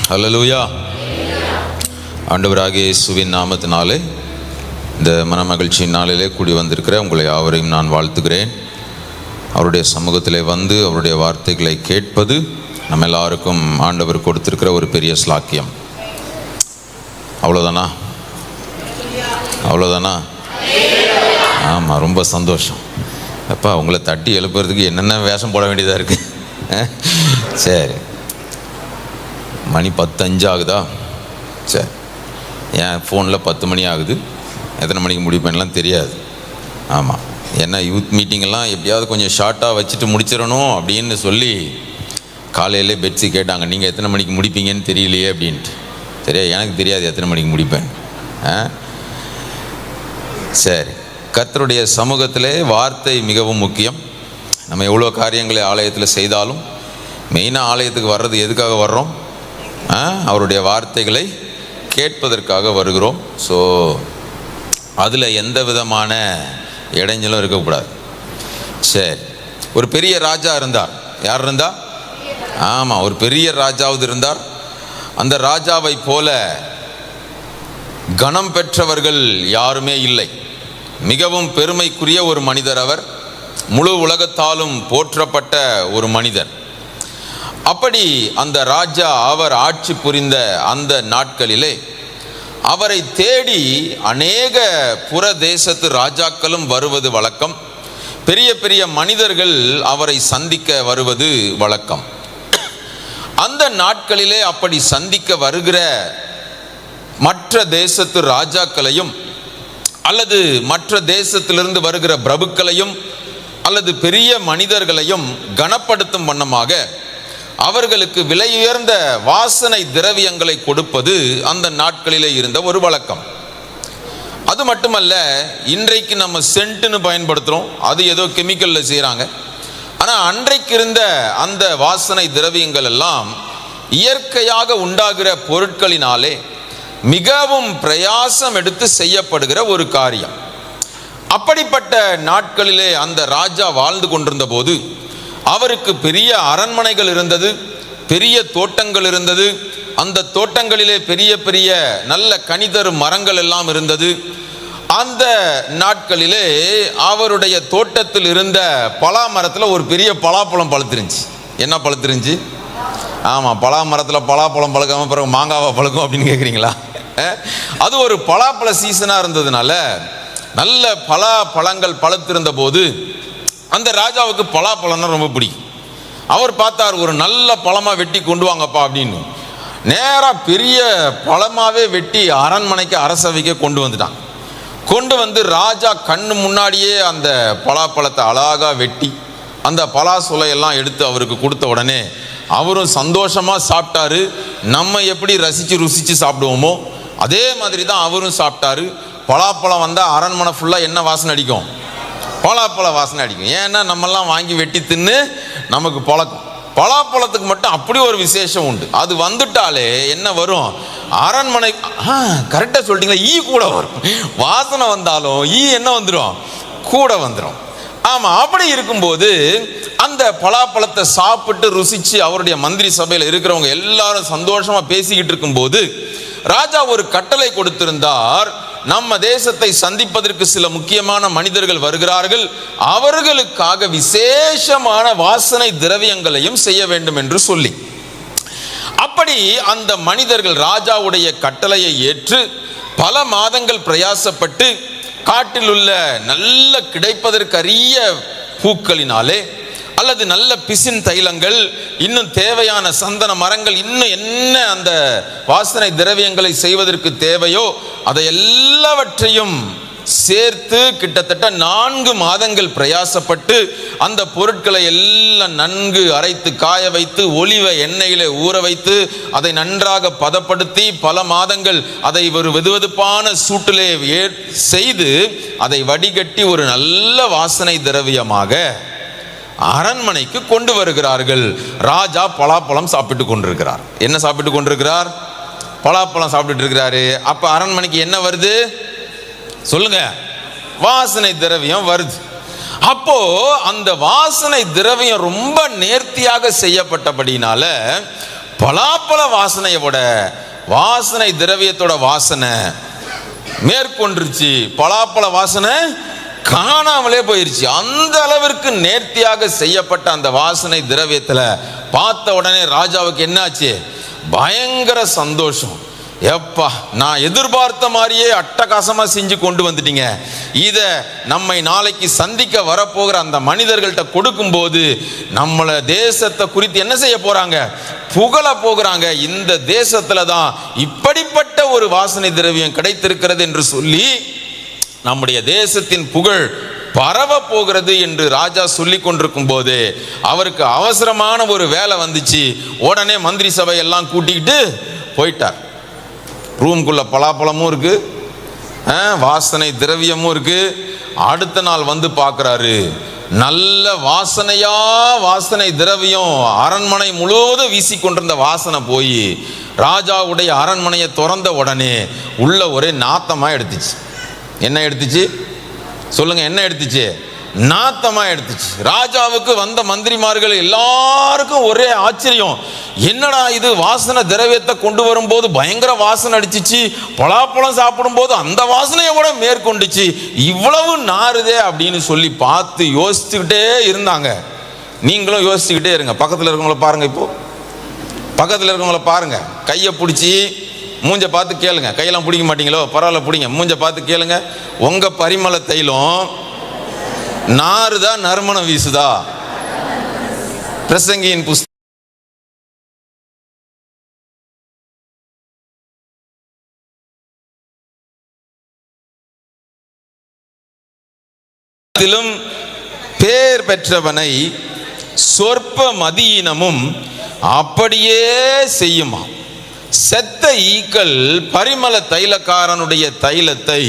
ஹல்லேலூயா. ஆண்டவராகிய இயேசுவின் நாமத்தினாலே இந்த மனமகிழ்ச்சியின் நாளிலே கூடி வந்திருக்கிற உங்களை யாவரையும் நான் வாழ்த்துகிறேன். அவருடைய சமூகத்திலே வந்து அவருடைய வார்த்தைகளை கேட்பது நம்ம எல்லாருக்கும் ஆண்டவர் கொடுத்திருக்கிற ஒரு பெரிய ஸ்லாக்கியம். அவ்வளோதானா? ஆமாம், ரொம்ப சந்தோஷம். அப்பா, உங்களை தட்டி எழுப்புறதுக்கு என்னென்ன வேஷம் போட வேண்டியதாக இருக்குது. சரி, மணி 10:05 ஆகுதா? சரி, என் ஃபோனில் 10 மணி ஆகுது. எத்தனை மணிக்கு முடிப்பேன்லாம் தெரியாது. ஆமாம், ஏன்னா யூத் மீட்டிங்கெல்லாம் எப்படியாவது கொஞ்சம் ஷார்ட்டாக வச்சுட்டு முடிச்சிடணும் அப்படின்னு சொல்லி காலையிலே பெட்ஸி கேட்டாங்க, நீங்கள் எத்தனை மணிக்கு முடிப்பீங்கன்னு தெரியலையே அப்படின்ட்டு. சரியா, எனக்கு தெரியாது எத்தனை மணிக்கு முடிப்பேன். சரி, கர்த்தருடைய சமூகத்திலே வார்த்தை மிகவும் முக்கியம். நம்ம எவ்வளோ காரியங்களை ஆலயத்தில் செய்தாலும் மெயினாக ஆலயத்துக்கு வர்றது எதுக்காக வர்றோம்? அவருடைய வார்த்தைகளை கேட்பதற்காக வருகிறோம். ஸோ அதில் எந்த விதமான இடைஞ்சலும் இருக்கக்கூடாது. சரி, ஒரு பெரிய ராஜா இருந்தார். யார் இருந்தா? ஆமாம், ஒரு பெரிய ராஜாவது இருந்தார். அந்த ராஜாவை போல கனம் பெற்றவர்கள் யாருமே இல்லை. மிகவும் பெருமைக்குரிய ஒரு மனிதர் அவர். முழு உலகத்தாலும் போற்றப்பட்ட ஒரு மனிதர். அப்படி அந்த ராஜா அவர் ஆட்சி புரிந்த அந்த நாட்களிலே அவரை தேடி அநேக புற தேசத்து ராஜாக்களும் வருவது வழக்கம். பெரிய பெரிய மனிதர்கள் அவரை சந்திக்க வருவது வழக்கம். அந்த நாட்களிலே அப்படி சந்திக்க வருகிற மற்ற தேசத்து ராஜாக்களையும் அல்லது மற்ற தேசத்திலிருந்து வருகிற பிரபுக்களையும் அல்லது பெரிய மனிதர்களையும் கனப்படுத்தும் வண்ணமாக அவர்களுக்கு விலை உயர்ந்த வாசனை திரவியங்களை கொடுப்பது அந்த நாட்களிலே இருந்த ஒரு வழக்கம். அது மட்டுமல்ல, இன்றைக்கு நம்ம சென்ட்டுன்னு பயன்படுத்துகிறோம், அது ஏதோ கெமிக்கலில் செய்கிறாங்க. ஆனால் அன்றைக்கு இருந்த அந்த வாசனை திரவியங்கள் எல்லாம் இயற்கையாக உண்டாகிற பொருட்களினாலே மிகவும் பிரயாசம் எடுத்து செய்யப்படுகிற ஒரு காரியம். அப்படிப்பட்ட நாட்களிலே அந்த ராஜா வாழ்ந்து கொண்டிருந்த போது அவருக்கு பெரிய அரண்மனைகள் இருந்தது, பெரிய தோட்டங்கள் இருந்தது. அந்த தோட்டங்களிலே பெரிய பெரிய நல்ல கனிதரு மரங்கள் எல்லாம் இருந்தது. அந்த நாட்களிலே அவருடைய தோட்டத்தில் இருந்த பலா மரத்தில் ஒரு பெரிய பலாப்பழம் பழுத்துருந்துச்சு. என்ன பழுத்துருந்துச்சு? ஆமாம், பலா மரத்தில் பலாப்பழம் பழுக்காமல் பிறகு மாங்காவா பழுக்கும் அப்படின்னு கேட்குறீங்களா? அது ஒரு பலாப்பழ சீசனாக இருந்ததுனால நல்ல பழங்கள் பழுத்திருந்த போது அந்த ராஜாவுக்கு பலாப்பழம்னா ரொம்ப பிடிக்கும். அவர் பார்த்தார், ஒரு நல்ல பழமாக வெட்டி கொண்டு வாங்கப்பா அப்படின்னு. நேராக பெரிய பழமாகவே வெட்டி அரண்மனைக்கு அரசவைக்கு கொண்டு வந்துட்டான். கொண்டு வந்து ராஜா கண்ணு முன்னாடியே அந்த பலாப்பழத்தை அழகாக வெட்டி அந்த பலாசுலையெல்லாம் எடுத்து அவருக்கு கொடுத்த உடனே அவரும் சந்தோஷமாக சாப்பிட்டாரு. நம்ம எப்படி ருசித்து சாப்பிடுவோமோ அதே மாதிரி தான் அவரும் சாப்பிட்டாரு. பலாப்பழம் வந்தால் அரண்மனை ஃபுல்லாக என்ன வாசனை அடிக்கும்? பலாப்பழ வாசனை அடிக்கும். ஏன்னா நம்மெல்லாம் வாங்கி வெட்டி தின்னு நமக்கு பழக்கம். பலாப்பழத்துக்கு மட்டும் அப்படி ஒரு விசேஷம் உண்டு. அது வந்துட்டாலே என்ன வரும்? அரண்மனை. கரெக்டாக சொல்லிட்டீங்களா, ஈ கூட வரும். வாசனை வந்தாலும் ஈ என்ன வந்துடும்? கூட வந்துடும். ஆமாம், அப்படி இருக்கும்போது அந்த பலாப்பழத்தை சாப்பிட்டு ருசித்து அவருடைய மந்திரி சபையில் இருக்கிறவங்க எல்லாரும் சந்தோஷமாக பேசிக்கிட்டு இருக்கும்போது ராஜா ஒரு கட்டளை கொடுத்திருந்தார். நம்ம தேசத்தை சந்திப்பதற்கு சில முக்கியமான மனிதர்கள் வருகிறார்கள், அவர்களுக்காக விசேஷமான வாசனை திரவியங்களையும் செய்ய வேண்டும் என்று சொல்லி. அப்படி அந்த மனிதர்கள் ராஜாவுடைய கட்டளையை ஏற்று பல மாதங்கள் பிரயாசப்பட்டு காட்டில் உள்ள நல்ல கிடைப்பதற்கரிய பூக்களினாலே அல்லது நல்ல பிசின் தைலங்கள், இன்னும் தேவையான சந்தன மரங்கள், இன்னும் என்ன அந்த வாசனை திரவியங்களை செய்வதற்கு தேவையோ அதை எல்லாவற்றையும் சேர்த்து கிட்டத்தட்ட 4 மாதங்கள் பிரயாசப்பட்டு அந்த பொருட்களை எல்லாம் நன்கு அரைத்து காய வைத்து ஒலிவ எண்ணெயிலே ஊற வைத்து அதை நன்றாக பதப்படுத்தி பல மாதங்கள் அதை ஒரு வெதுவெதுப்பான சூட்டிலே செய்து அதை வடிகட்டி ஒரு நல்ல வாசனை திரவியமாக அரண்மனைக்கு கொண்டு வருகிறார்கள். ராஜா பலாப்பழம் சாப்பிட்டு கொண்டிருக்கிறார். என்ன சாப்பிட்டு கொண்டிருக்கிறார்? பலாப்பழம் சாப்பிட்டு இருக்கிறாரு. அப்ப அரண்மனைக்கு என்ன வருது சொல்லுங்க? வாசனை திரவியம் வருது. அப்போ அந்த வாசனை திரவியம் ரொம்ப நேர்த்தியாக செய்யப்பட்டபடினால பலாப்பழ வாசனையை விட வாசனை திரவியத்தோட வாசனை மேற்கொண்டுருச்சு. பலாப்பழ வாசனை காணாமலே போயிருச்சு. அந்த அளவிற்கு நேர்த்தியாக செய்யப்பட்ட அந்த வாசனை திரவியத்தில் பார்த்த உடனே ராஜாவுக்கு என்னாச்சு? பயங்கர சந்தோஷம். எப்பா, நான் எதிர்பார்த்த மாதிரியே அட்டகாசமாக செஞ்சு கொண்டு வந்துட்டீங்க. இதை நம்மை நாளைக்கு சந்திக்க வரப்போகிற அந்த மனிதர்கள்ட்ட கொடுக்கும்போது நம்மளை தேசத்தை குறித்து என்ன செய்ய போறாங்க? புகழ போகிறாங்க. இந்த தேசத்துல தான் இப்படிப்பட்ட ஒரு வாசனை திரவியம் கிடைத்திருக்கிறது என்று சொல்லி நம்முடைய தேசத்தின் புகழ் பரவ போகிறது என்று ராஜா சொல்லி கொண்டிருக்கும் போது அவருக்கு அவசரமான ஒரு வேலை வந்துச்சு. உடனே மந்திரி சபை எல்லாம் கூட்டிக்கிட்டு போயிட்டார். ரூம்குள்ள பலாப்பழமும் இருக்கு, வாசனை திரவியமும் இருக்கு. அடுத்த நாள் வந்து பார்க்குறாரு, நல்ல வாசனை திரவியம் அரண்மனை முழுவதும் வீசிக்கொண்டிருந்த வாசனை போய் ராஜாவுடைய அரண்மனையை திறந்த உடனே உள்ள ஒரே நாத்தமா எடுத்துச்சு. என்ன எடுத்துச்சு சொல்லுங்க? என்ன எடுத்துச்சு? நாத்தமா எடுத்துச்சு. ராஜாவுக்கு வந்த மந்திரிமார்கள் எல்லாருக்கும் ஒரே ஆச்சரியம். என்னடா இது, வாசனை திரவியத்தை கொண்டு வரும்போது பயங்கர வாசனை அடிச்சிச்சு, பலாப்பழம் சாப்பிடும் போது அந்த வாசனையை கூட மேற்கொண்டுச்சு, இவ்வளவு நாறுதே அப்படின்னு சொல்லி பார்த்து யோசிச்சுக்கிட்டே இருந்தாங்க. நீங்களும் யோசிச்சுக்கிட்டே இருங்க. பக்கத்தில் இருக்கவங்கள பாருங்க. இப்போ பக்கத்தில் இருக்கவங்கள பாருங்க, கையை பிடிச்சி மூஞ்ச பார்த்து கேளுங்க. கையெல்லாம் பிடிக்க மாட்டீங்களோ? பரவாயில்ல, பிடிங்க. மூஞ்ச பார்த்து கேளுங்க, உங்க பரிமள தைலம் நாறுதா நறுமணம் வீசுதா? பிரசங்கியின் புஸ்தகத்திலும் பேர் பெற்றவனை சொற்ப மதியினமும் அப்படியே செய்யுமா. செத்த ஈக்கள் பரிமள தைலக்காரனுடைய தைலத்தை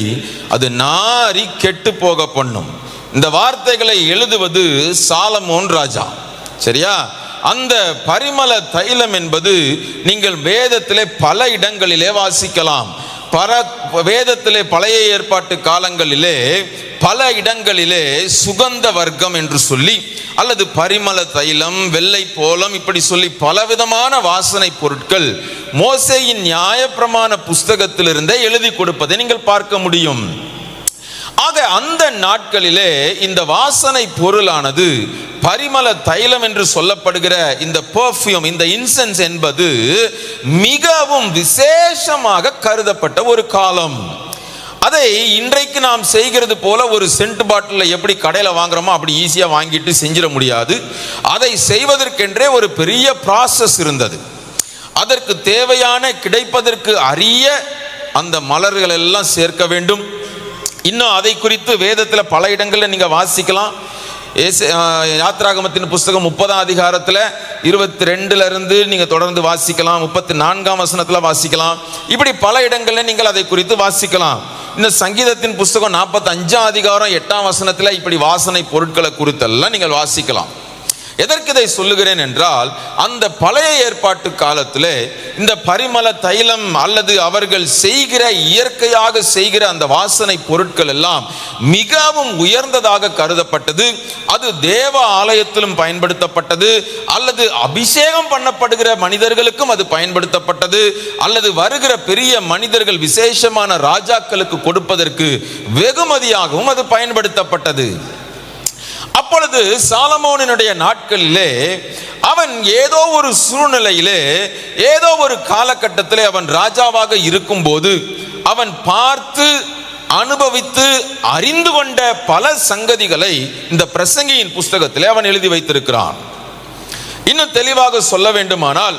அது நாரி கெட்டு போக பண்ணும். இந்த வார்த்தைகளை எழுதுவது சாலமோன் ராஜா. சரியா? அந்த பரிமள தைலம் என்பது நீங்கள் வேதத்திலே பல இடங்களிலே வாசிக்கலாம். வேதத்திலே பழைய ஏற்பாட்டு காலங்களிலே பல இடங்களிலே சுகந்த வர்க்கம் என்று சொல்லி அல்லது பரிமள தைலம், வெள்ளை போலம், இப்படி சொல்லி பலவிதமான வாசனை பொருட்கள் மோசேயின் நியாயப்பிரமாண புஸ்தகத்திலிருந்தே எழுதி கொடுப்பதை நீங்கள் பார்க்க முடியும். ஆக அந்த நாட்களிலே இந்த வாசனை பொருளானது பரிமள தைலம் என்று சொல்லப்படுகிற இந்த பெர்ஃப்யூம், இந்த இன்சென்ஸ் என்பது மிகவும் விசேஷமாக கருதப்பட்ட ஒரு காலம். அதை இன்றைக்கு நாம் செய்கிறது போல ஒரு சென்ட் பாட்டில் எப்படி கடையில் வாங்குறோமோ அப்படி ஈஸியாக வாங்கிட்டு செஞ்சிட முடியாது. அதை செய்வதற்கென்றே ஒரு பெரிய ப்ராசஸ் இருந்தது. அதற்கு தேவையான கிடைப்பதற்கு அரிய அந்த மலர்கள் எல்லாம் சேர்க்க வேண்டும். இன்னும் அதை குறித்து வேதத்தில் பல இடங்களில் நீங்கள் வாசிக்கலாம். யாத்ராகமத்தின் புஸ்தகம் 30ஆம் அதிகாரத்தில் 22 நீங்கள் தொடர்ந்து வாசிக்கலாம். 34ஆம் வசனத்தில் வாசிக்கலாம். இப்படி பல இடங்களில் நீங்கள் அதை குறித்து வாசிக்கலாம். இந்த சங்கீதத்தின் புஸ்தகம் 45ஆம் அதிகாரம் 8ஆம் வசனத்தில் இப்படி வாசனை பொருட்களை குறித்தெல்லாம் நீங்கள் வாசிக்கலாம். எதற்கு இதை சொல்லுகிறேன் என்றால், அந்த பழைய ஏற்பாட்டு காலத்தில் இந்த பரிமள தைலம் அல்லது அவர்கள் செய்கிற இயற்கையாக செய்கிற அந்த வாசனை பொருட்கள் எல்லாம் மிகவும் உயர்ந்ததாக கருதப்பட்டது. அது தேவ ஆலயத்திலும் பயன்படுத்தப்பட்டது, அல்லது அபிஷேகம் பண்ணப்படுகிற மனிதர்களுக்கும் அது பயன்படுத்தப்பட்டது, அல்லது வருகிற பெரிய மனிதர்கள் விசேஷமான ராஜாக்களுக்கு கொடுப்பதற்கு வெகுமதியாகவும் அது பயன்படுத்தப்பட்டது. அப்பொழுது சாலமோனினுடைய நாட்களிலே அவன் ஏதோ ஒரு சூழ்நிலையிலே ஏதோ ஒரு காலகட்டத்திலே அவன் ராஜாவாக இருக்கும்போது அவன் பார்த்து அனுபவித்து அறிந்து கொண்ட பல சங்கதிகளை இந்த பிரசங்கியின் புஸ்தகத்திலே அவன் எழுதி வைத்திருக்கிறான். இன்னும் தெளிவாக சொல்ல வேண்டுமானால்,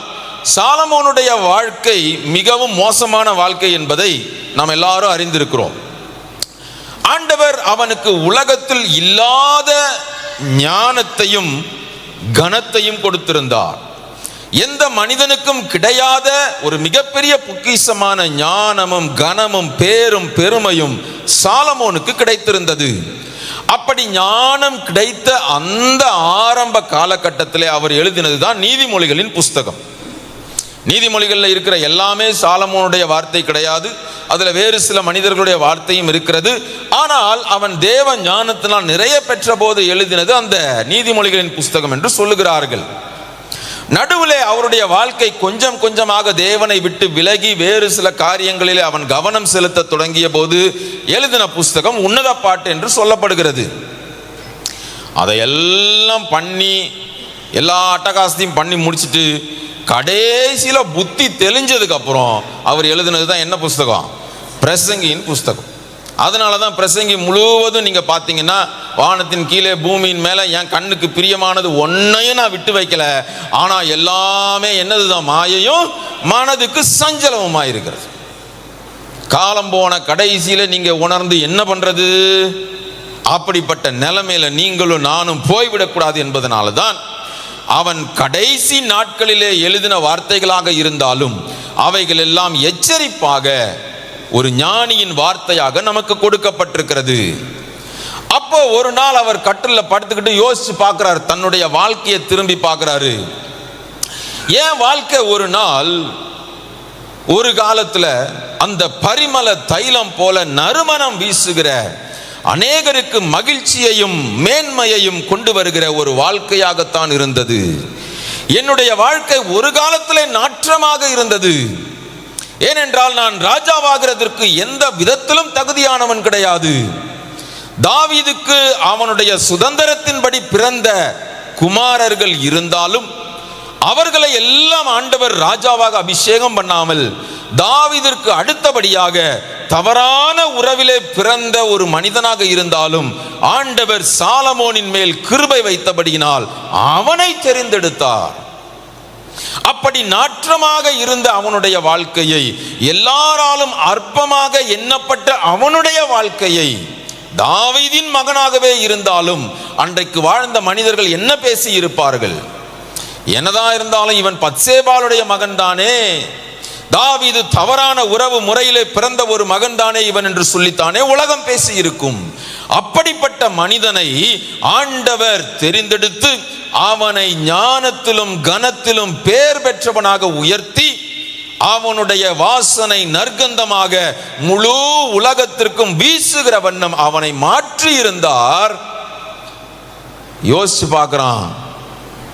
சாலமோனுடைய வாழ்க்கை மிகவும் மோசமான வாழ்க்கை என்பதை நாம் எல்லாரும் அறிந்திருக்கிறோம். ஆண்டவர் அவனுக்கு உலகத்தில் இல்லாத ஞானத்தையும் கனத்தையும் கொடுத்திருந்தார். எந்த மனிதனுக்கும் கிடையாத ஒரு மிகப்பெரிய பொக்கிஷமான ஞானமும் கனமும் பேரும் பெருமையும் சாலமோனுக்கு கிடைத்திருந்தது. அப்படி ஞானம் கிடைத்த அந்த ஆரம்ப காலகட்டத்திலே அவர் எழுதினதுதான் நீதிமொழிகளின் புஸ்தகம். நீதிமொழிகளில் இருக்கிற எல்லாமே சாலமோனுடைய வார்த்தை கிடையாது. அதில் வேறு சில மனிதர்களுடைய வார்த்தையும் இருக்கிறது. ஆனால் அவன் தேவ ஞானத்தினால் நிறைய பெற்ற போது எழுதினது அந்த நீதிமொழிகளின் புஸ்தகம் என்று சொல்லுகிறார்கள். நடுவிலே அவருடைய வாழ்க்கை கொஞ்சம் கொஞ்சமாக தேவனை விட்டு விலகி வேறு சில காரியங்களிலே அவன் கவனம் செலுத்த தொடங்கிய போது எழுதின புஸ்தகம் உன்னத பாட்டு என்று சொல்லப்படுகிறது. அதையெல்லாம் பண்ணி எல்லா அட்டகாசத்தையும் பண்ணி முடிச்சுட்டு கடைசியில புத்தி தெளிஞ்சதுக்கு அப்புறம் அவர் எழுதினது தான் என்ன புஸ்தகம்? பிரசங்கியின் புஸ்தகம். அதனால தான் பிரசங்கி முழுவதும் நீங்க பார்த்தீங்கன்னா, வானத்தின் கீழே பூமியின் மேலே என் கண்ணுக்கு பிரியமானது ஒன்னையும் நான் விட்டு வைக்கல, ஆனா எல்லாமே என்னதுதான்? மாயையும் மனதுக்கு சஞ்சலமுமா இருக்கிறது. காலம் போன கடைசியில நீங்க உணர்ந்து என்ன பண்றது? அப்படிப்பட்ட நிலைமையில நீங்களும் நானும் போய்விடக்கூடாது என்பதனால தான் அவன் கடைசி நாட்களிலே எழுதின வார்த்தைகளாக இருந்தாலும் அவைகள் எல்லாம் எச்சரிப்பாக ஒரு ஞானியின் வார்த்தையாக நமக்கு கொடுக்கப்பட்டிருக்கிறது. அப்போ ஒரு நாள் அவர் கட்டில்ல படுத்துக்கிட்டு யோசிச்சு பார்க்கிறாரு, தன்னுடைய வாழ்க்கையை திரும்பி பார்க்கிறாரு. ஏன் வாழ்க்கை ஒரு நாள் ஒரு காலத்துல அந்த பரிமள தைலம் போல நறுமணம் வீசுகிற, அநேகருக்கு மகிழ்ச்சியையும் மேன்மையையும் கொண்டு வருகிற ஒரு வாழ்க்கையாகத்தான் இருந்தது. என்னுடைய வாழ்க்கை ஒரு காலத்திலே நாற்றமாக இருந்தது. ஏனென்றால் நான் ராஜாவாகிறதற்கு எந்த விதத்திலும் தகுதியானவன் கிடையாது. தாவீதுக்கு அவனுடைய சுதந்திரத்தின்படி பிறந்த குமாரர்கள் இருந்தாலும் அவர்களை எல்லாம் ஆண்டவர் ராஜாவாக அபிஷேகம் பண்ணாமல், தாவீதிற்கு அடுத்தபடியாக தவறான உறவிலே பிறந்த ஒரு மனிதனாக இருந்தாலும் ஆண்டவர் சாலமோனின் மேல் கிருபை வைத்தபடியினால் அவனை தெரிந்தெடுத்தார். அப்படி நாற்றமாக இருந்த அவனுடைய வாழ்க்கையை, எல்லாராலும் அற்பமாக எண்ணப்பட்ட அவனுடைய வாழ்க்கையை, தாவீதின் மகனாகவே இருந்தாலும் அன்றைக்கு வாழ்ந்த மனிதர்கள் என்ன பேசி இருப்பார்கள்? என்னதான் இருந்தாலும் இவன் பத்சேபாளுடைய மகன் தானே, தாவீது தவறான உறவு முறையிலே பிறந்த ஒரு மகன் தானே இவன் என்று சொல்லித்தானே உலகம் பேசி இருக்கும். அப்படிப்பட்ட மனிதனை ஆண்டவர் தெரிந்தெடுத்து அவனை ஞானத்திலும் கனத்திலும் பேர் பெற்றவனாக உயர்த்தி அவனுடைய வாசனை நற்கந்தமாக முழு உலகத்திற்கும் வீசுகிற வண்ணம் அவனை மாற்றி இருந்தார். யோசிச்சு பார்க்கிறான்,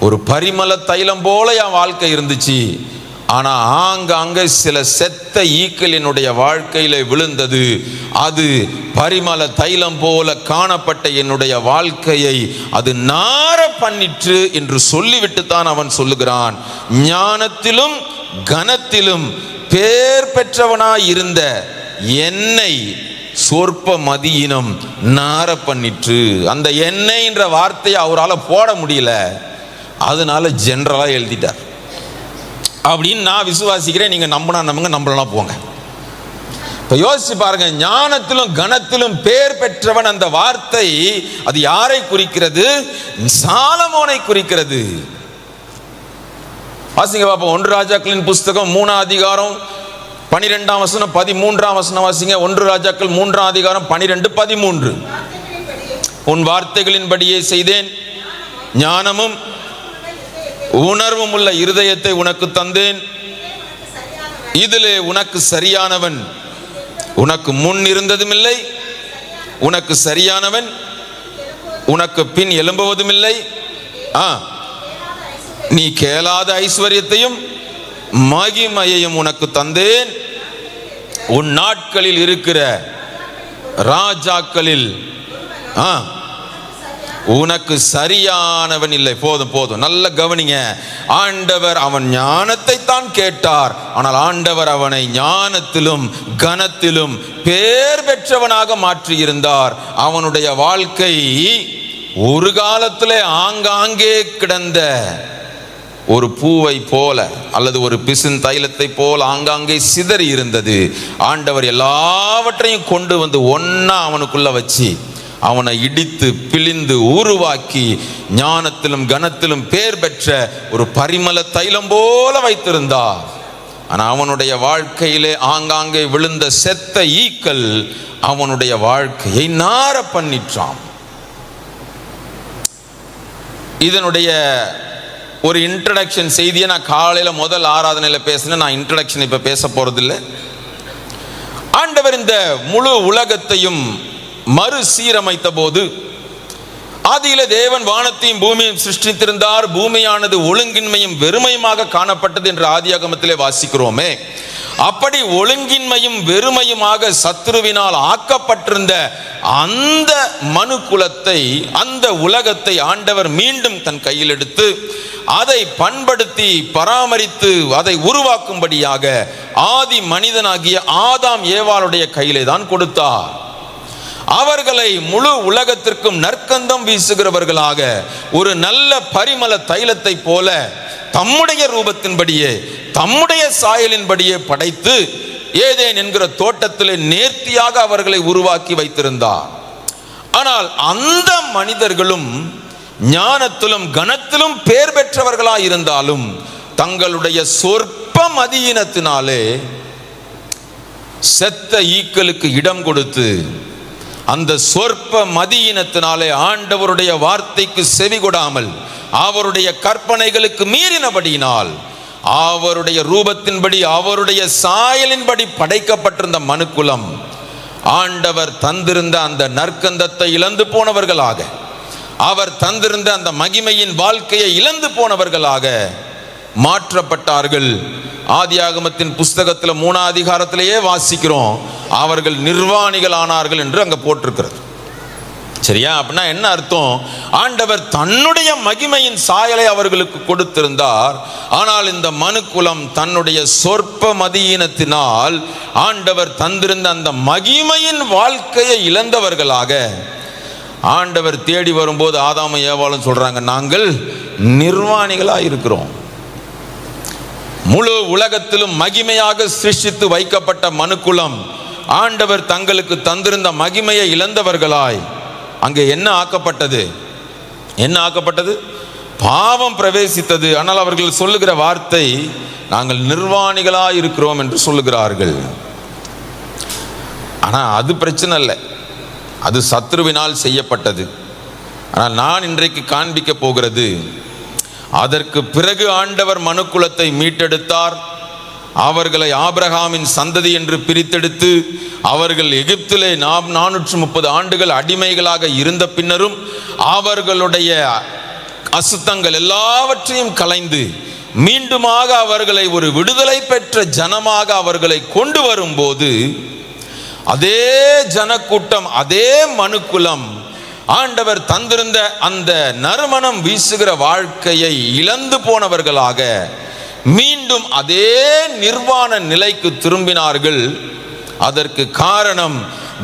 ஒரு பரிமள தைலம் போல என் வாழ்க்கை இருந்துச்சு, ஆனா ஆங்காங்க சில செத்த ஈக்கள் என்னுடைய வாழ்க்கையில விழுந்தது. அது பரிமள தைலம் போல காணப்பட்ட என்னுடைய வாழ்க்கையை அது நார பண்ணிற்று என்று சொல்லிவிட்டு தான் அவன் சொல்லுகிறான், ஞானத்திலும் கனத்திலும் பேர் பெற்றவனாய் இருந்த என்னை சொற்ப மதியினம் நார பண்ணிற்று. அந்த எண்ணெய் என்ற வார்த்தையை அவரால் போட முடியல, அதனால ஜெனரலா எழுதிட்டார் அப்படின்னு நான் விசுவாசிக்கிறேன். நீங்க நம்பினா நம்புங்க, நம்பலாம் போங்க. இப்ப யோசிச்சு பாருங்க, ஞானத்திலும் கனத்திலும் பேர் பெற்றவன் அந்த வார்த்தை அது யாரை குறிக்கிறது? சாலமோனை குறிக்கிறது. வாசிங்க பாப்போம், 1 ராஜாக்களின் புஸ்தகம் 3ஆம் அதிகாரம் 12ஆம் வசனம் 13ஆம் வசனம் வாசிங்க. 1 ராஜாக்கள் 3ஆம் அதிகாரம் 12, 13. உன் வார்த்தைகளின்படியே செய்தேன், ஞானமும் உணர்வும் உள்ள இருதயத்தை உனக்கு தந்தேன், இதிலே உனக்கு சரியானவன் உனக்கு முன் இருந்ததும் இல்லை, உனக்கு சரியானவன் உனக்கு பின் எழும்புவதும் இல்லை. நீ கேளாத ஐஸ்வர்யத்தையும் மகிமையையும் உனக்கு தந்தேன், உன் நாட்களில் இருக்கிற ராஜாக்களில் உனக்கு சரியானவன் இல்லை. போதும் போதும், நல்ல கவனிங்க. ஆண்டவர் அவன் ஞானத்தை தான் கேட்டார், ஆனால் ஆண்டவர் அவனை ஞானத்திலும் கனத்திலும் பேர் பெற்றவனாக மாற்றியிருந்தார். அவனுடைய வாழ்க்கை ஒரு காலத்திலே ஆங்காங்கே கிடந்த ஒரு பூவை போல அல்லது ஒரு பிசின் தைலத்தை போல ஆங்காங்கே சிதறி இருந்தது. ஆண்டவர் எல்லாவற்றையும் கொண்டு வந்து ஒன்னா அவனுக்குள்ள வச்சு அவனை இடித்து பிழிந்து உருவாக்கி ஞானத்திலும் கனத்திலும் பேர் பெற்ற ஒரு பரிமள தைலம் போல வைத்திருந்தார். ஆனால் அவனுடைய வாழ்க்கையிலே ஆங்காங்கே விழுந்த செத்த ஈக்கள் அவனுடைய வாழ்க்கையை நார பண்ணிற்றான். இதனுடைய ஒரு இன்ட்ரடக்ஷன் செய்தியை நான் காலையில் முதல் ஆராதனையில் பேசினேன். நான் இன்ட்ரடக்ஷன் இப்போ பேச போறதில்லை. ஆண்டவர் இந்த முழு உலகத்தையும் மறுசீரமைத்த போது ஆதியில தேவன் வானத்தையும் பூமியையும் சிருஷ்டித்திருந்தார். பூமியானது ஒழுங்கின்மையும் வெறுமையுமாக காணப்பட்டது என்று ஆதியாகமத்திலே வாசிக்கிறோமே. அப்படி ஒழுங்கின்மையும் வெறுமையுமாக சத்துருவினால் ஆக்கப்பட்டிருந்த அந்த மனு குலத்தை, அந்த உலகத்தை ஆண்டவர் மீண்டும் தன் கையில் எடுத்து அதை பண்படுத்தி பராமரித்து அதை உருவாக்கும்படியாக ஆதி மனிதனாகிய ஆதாம் ஏவாளுடைய கையிலே தான் கொடுத்தார். அவர்களை முழு உலகத்திற்கும் நற்கந்தம் வீசுகிறவர்களாக ஒரு நல்ல பரிமள தைலத்தை போல தம்முடைய ரூபத்தின்படியே தம்முடைய சாயலின்படியே படைத்து ஏதேன் என்கிற தோட்டத்திலே நேர்த்தியாக அவர்களை உருவாக்கி வைத்திருந்தார். ஆனால் அந்த மனிதர்களும் ஞானத்திலும் கனத்திலும் பேர் பெற்றவர்களாய் இருந்தாலும் தங்களுடைய சொற்ப மதியினத்தினாலே செத்த ஈக்களுக்கு இடம் கொடுத்து, அந்த சொற்ப மதியினத்தினாலே ஆண்டவருடைய வார்த்தைக்கு செவி கொடாமல் அவருடைய கற்பனைகளுக்கு மீறினபடியினால் அவருடைய ரூபத்தின்படி அவருடைய சாயலின்படி படைக்கப்பட்டிருந்த மனுக்குலம் ஆண்டவர் தந்திருந்த அந்த நற்கந்தத்தை இழந்து போனவர்களாக, அவர் தந்திருந்த அந்த மகிமையின் வாழ்க்கையை இழந்து போனவர்களாக மாற்றப்பட்டார்கள். ஆதியாகமத்தின் புஸ்தகத்தில் 3ஆம் அதிகாரத்திலேயே வாசிக்கிறோம், அவர்கள் நிர்வாணிகள் ஆனார்கள் என்று அங்க போட்டிருக்கிறது. சரியா? அப்படின்னா என்ன அர்த்தம்? ஆண்டவர் தன்னுடைய மகிமையின் சாயலை அவர்களுக்கு கொடுத்திருந்தார். ஆனால் இந்த மனுக்குலம் தன்னுடைய சொற்ப மதியினத்தினால் ஆண்டவர் தந்திருந்த அந்த மகிமையின் வாழ்க்கையை இழந்தவர்களாக ஆண்டவர் தேடி வரும்போது ஆதாமும் ஏவாளும் சொல்றாங்க, நாங்கள் நிர்வாணிகளா இருக்கிறோம். முழு உலகத்திலும் மகிமையாக சிருஷ்டித்து வைக்கப்பட்ட மனுக்குலம் ஆண்டவர் தங்களுக்கு தந்திருந்த மகிமையை இழந்தவர்களாய் அங்கே என்ன ஆக்கப்பட்டது? என்ன ஆக்கப்பட்டது? பாவம் பிரவேசித்தது. ஆனால் அவர்கள் சொல்லுகிற வார்த்தை, நாங்கள் நிர்வாணிகளாய் இருக்கிறோம் என்று சொல்லுகிறார்கள். ஆனால் அது பிரச்சனை இல்லை, அது சத்ருவினால் செய்யப்பட்டது. ஆனால் நான் இன்றைக்கு காண்பிக்க போகிறது, அதற்கு பிறகு ஆண்டவர் மனுக்குலத்தை மீட்டெடுத்தார். அவர்களை ஆபிரகாமின் சந்ததி என்று பிரித்தெடுத்து அவர்கள் எகிப்திலே 430 ஆண்டுகள் அடிமைகளாக இருந்த பின்னரும் அவர்களுடைய அசுத்தங்கள் எல்லாவற்றையும் களைந்து மீண்டுமாக அவர்களை ஒரு விடுதலை பெற்ற ஜனமாக அவர்களை கொண்டு வரும்போது அதே ஜனக்கூட்டம், அதே மனுக்குலம் ஆண்டவர் தந்திருந்த அந்த நறுமணம் வீசுகிற வாழ்க்கையை இழந்து போனவர்களாக மீண்டும் அதே நிர்வாண நிலைக்கு திரும்பினார்கள். அதற்கு காரணம்,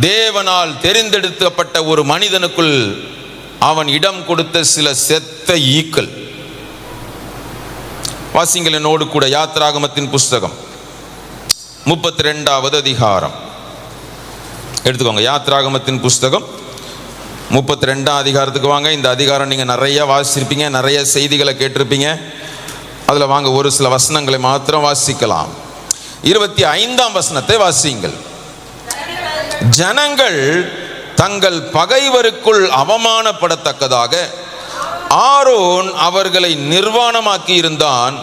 தேவனால் தெரிந்தெடுக்கப்பட்ட ஒரு மனிதனுக்குள் அவன் இடம் கொடுத்த சில செத்த ஈக்கள். வாசிங்கள் என்னோடு கூட யாத்ராகமத்தின் புஸ்தகம் 32வது அதிகாரம் எடுத்துக்கோங்க. யாத்ராகமத்தின் புஸ்தகம் 32ஆம் அதிகாரத்துக்கு வாங்க. இந்த அதிகாரம் நீங்கள் நிறைய வாசிச்சிருப்பீங்க, நிறைய செய்திகளை கேட்டிருப்பீங்க. அதில் வாங்க, ஒரு சில வசனங்களை மாத்திரம் வாசிக்கலாம். 25ஆம் வசனத்தை வாசியுங்கள். ஜனங்கள் தங்கள் பகைவருக்குள் அவமானப்படத்தக்கதாக ஆரோன் அவர்களை நிர்வாணமாக்கி இருந்தான்.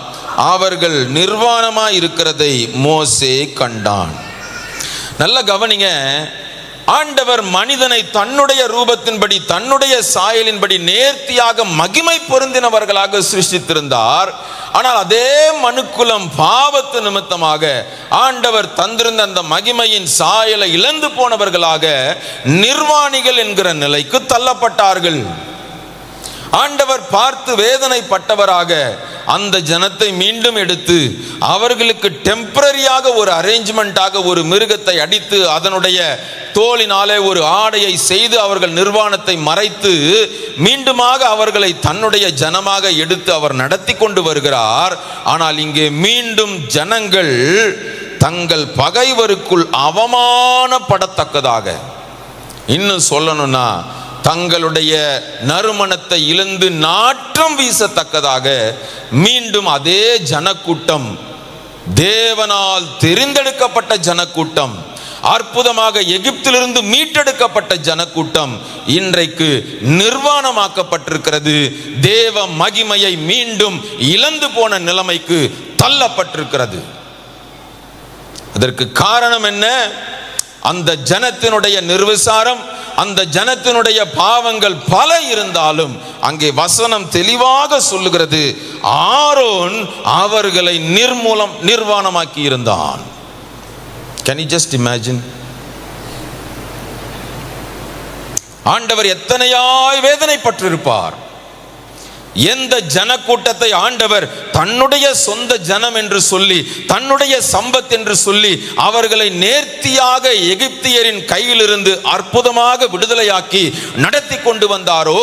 அவர்கள் நிர்வாணமாய் இருக்கிறதை மோசே கண்டான். நல்ல கவனிங்க, ஆண்டவர் மனிதனை தன்னுடைய ரூபத்தின்படி தன்னுடைய சாயலின்படி நேர்த்தியாக மகிமை பொருந்தினவர்களாக சிருஷ்டித்திருந்தார். ஆனால் அதே மனுக்குலம் பாவத்து நிமித்தமாக ஆண்டவர் தந்திருந்த அந்த மகிமையின் சாயலை இழந்து போனவர்களாக நிர்வாணிகள் என்கிற நிலைக்கு தள்ளப்பட்டார்கள். ஆண்டவர் பார்த்து வேதனைப்பட்டவராக அந்த ஜனத்தை மீண்டும் எடுத்து அவர்களுக்கு டெம்பரரியாக ஒரு அரேஞ்ச்மெண்டாக ஒரு மிருகத்தை அடித்து அதனுடைய தோலினாலே ஒரு ஆடையை செய்து அவர்கள் நிர்வாணத்தை மறைத்து மீண்டுமாக அவர்களை தன்னுடைய ஜனமாக எடுத்து அவர் நடத்தி கொண்டு வருகிறார். ஆனால் இங்கே மீண்டும் ஜனங்கள் தங்கள் பகைவருக்குள் அவமானப்படத்தக்கதாக, இன்னும் சொல்லணும்னா தங்களுடைய நறுமணத்தை இழந்து நாற்றம் வீசத்தக்கதாக மீண்டும் அதே ஜனக்கூட்டம், தேவனால் தெரிந்தெடுக்கப்பட்ட ஜனக்கூட்டம், அற்புதமாக எகிப்திலிருந்து மீட்டெடுக்கப்பட்ட ஜனக்கூட்டம் இன்றைக்கு நிர்வாணமாக்கப்பட்டிருக்கிறது. தேவ மகிமையை மீண்டும் இழந்து போன நிலைமைக்கு தள்ளப்பட்டிருக்கிறது. அதற்கு காரணம் என்ன? அந்த ஜனத்தினுடைய நிர்விசாரம், அந்த ஜனத்தினுடைய பாவங்கள் பல இருந்தாலும் அங்கே வசனம் தெளிவாக சொல்லுகிறது, ஆரோன் அவர்களை நிர்வாணமாக்கி இருந்தான். Can you just imagine? ஆண்டவர் எத்தனையாய் வேதனைப்பட்டிருப்பார். எந்த ஜனக்கூட்டத்தை ஆண்டவர் தன்னுடைய சொந்த ஜனம் என்று சொல்லி, தன்னுடைய சம்பத் என்று சொல்லி அவர்களை நேர்த்தியாக எகிப்தியரின் கையிலிருந்து அற்புதமாக விடுதலையாக்கி நடத்தி கொண்டு வந்தாரோ,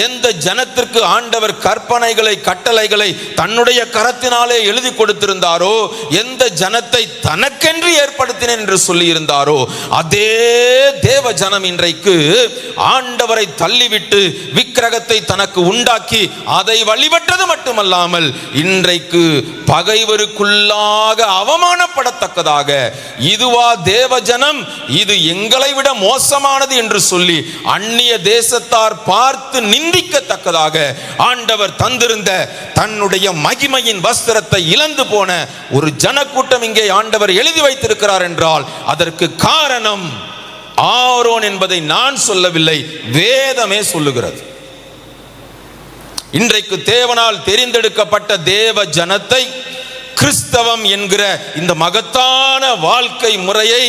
எந்த ஜனத்திற்கு ஆண்டவர் கற்பனைகளை கட்டளைகளை தன்னுடைய கரத்தினாலே எழுதி கொடுத்திருந்தாரோ, எந்த ஜனத்தை தனக்கென்று ஏற்படுத்தினேன் என்று சொல்லி இருந்தாரோ, அதே தேவ ஜனம் இன்றைக்கு ஆண்டவரை தள்ளிவிட்டு விக்கிரகத்தை தனக்கு உண்டாக்கி அதை வழிபட்டது மட்டுமல்லாமல் இன்றைக்கு பகைவருக்குள்ளாக அவமானப்படத்தக்கதாக, இதுவா தேவ ஜனம், இது எங்களை விட மோசமானது என்று சொல்லி அந்நிய தேசத்தார் பார்த்து நிந்திக்கத்தக்கதாக ஆண்டவர் தந்திருந்த தன்னுடைய மகிமையின் வஸ்திரத்தை இழந்து போன ஒரு ஜனக்கூட்டம் இங்கே ஆண்டவர் எழுதி வைத்திருக்கிறார் என்றால் அதற்கு காரணம் ஆரோன் என்பதை நான் சொல்லவில்லை, வேதமே சொல்லுகிறது. இன்றைக்கு தேவனால் தெரிந்தெடுக்கப்பட்ட தேவ ஜனத்தை கிறிஸ்தவம் என்கிற இந்த மகத்தான வாழ்க்கை முறையை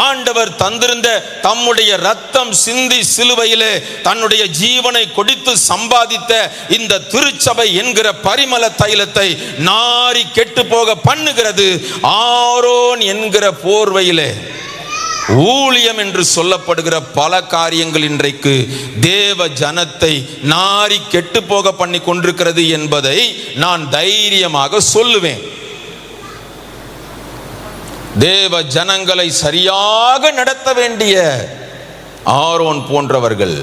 ஆண்டவர் தந்திருந்த தம்முடைய ரத்தம் சிந்தி சிலுவையிலே தன்னுடைய ஜீவனை கொடுத்து சம்பாதித்த இந்த திருச்சபை என்கிற பரிமள தைலத்தை நாரி கெட்டு போக பண்ணுகிறது ஆரோன் என்கிற போர்வையிலே. ஊழியம் என்று சொல்லப்படுகிற பல காரியங்கள் இன்றைக்கு தேவ ஜனத்தை நாரி கெட்டு போக பண்ணி கொண்டிருக்கிறது என்பதை நான் தைரியமாக சொல்லுவேன். தேவ ஜனங்களை சரியாக நடத்த வேண்டிய ஆரோன் போன்றவர்கள்,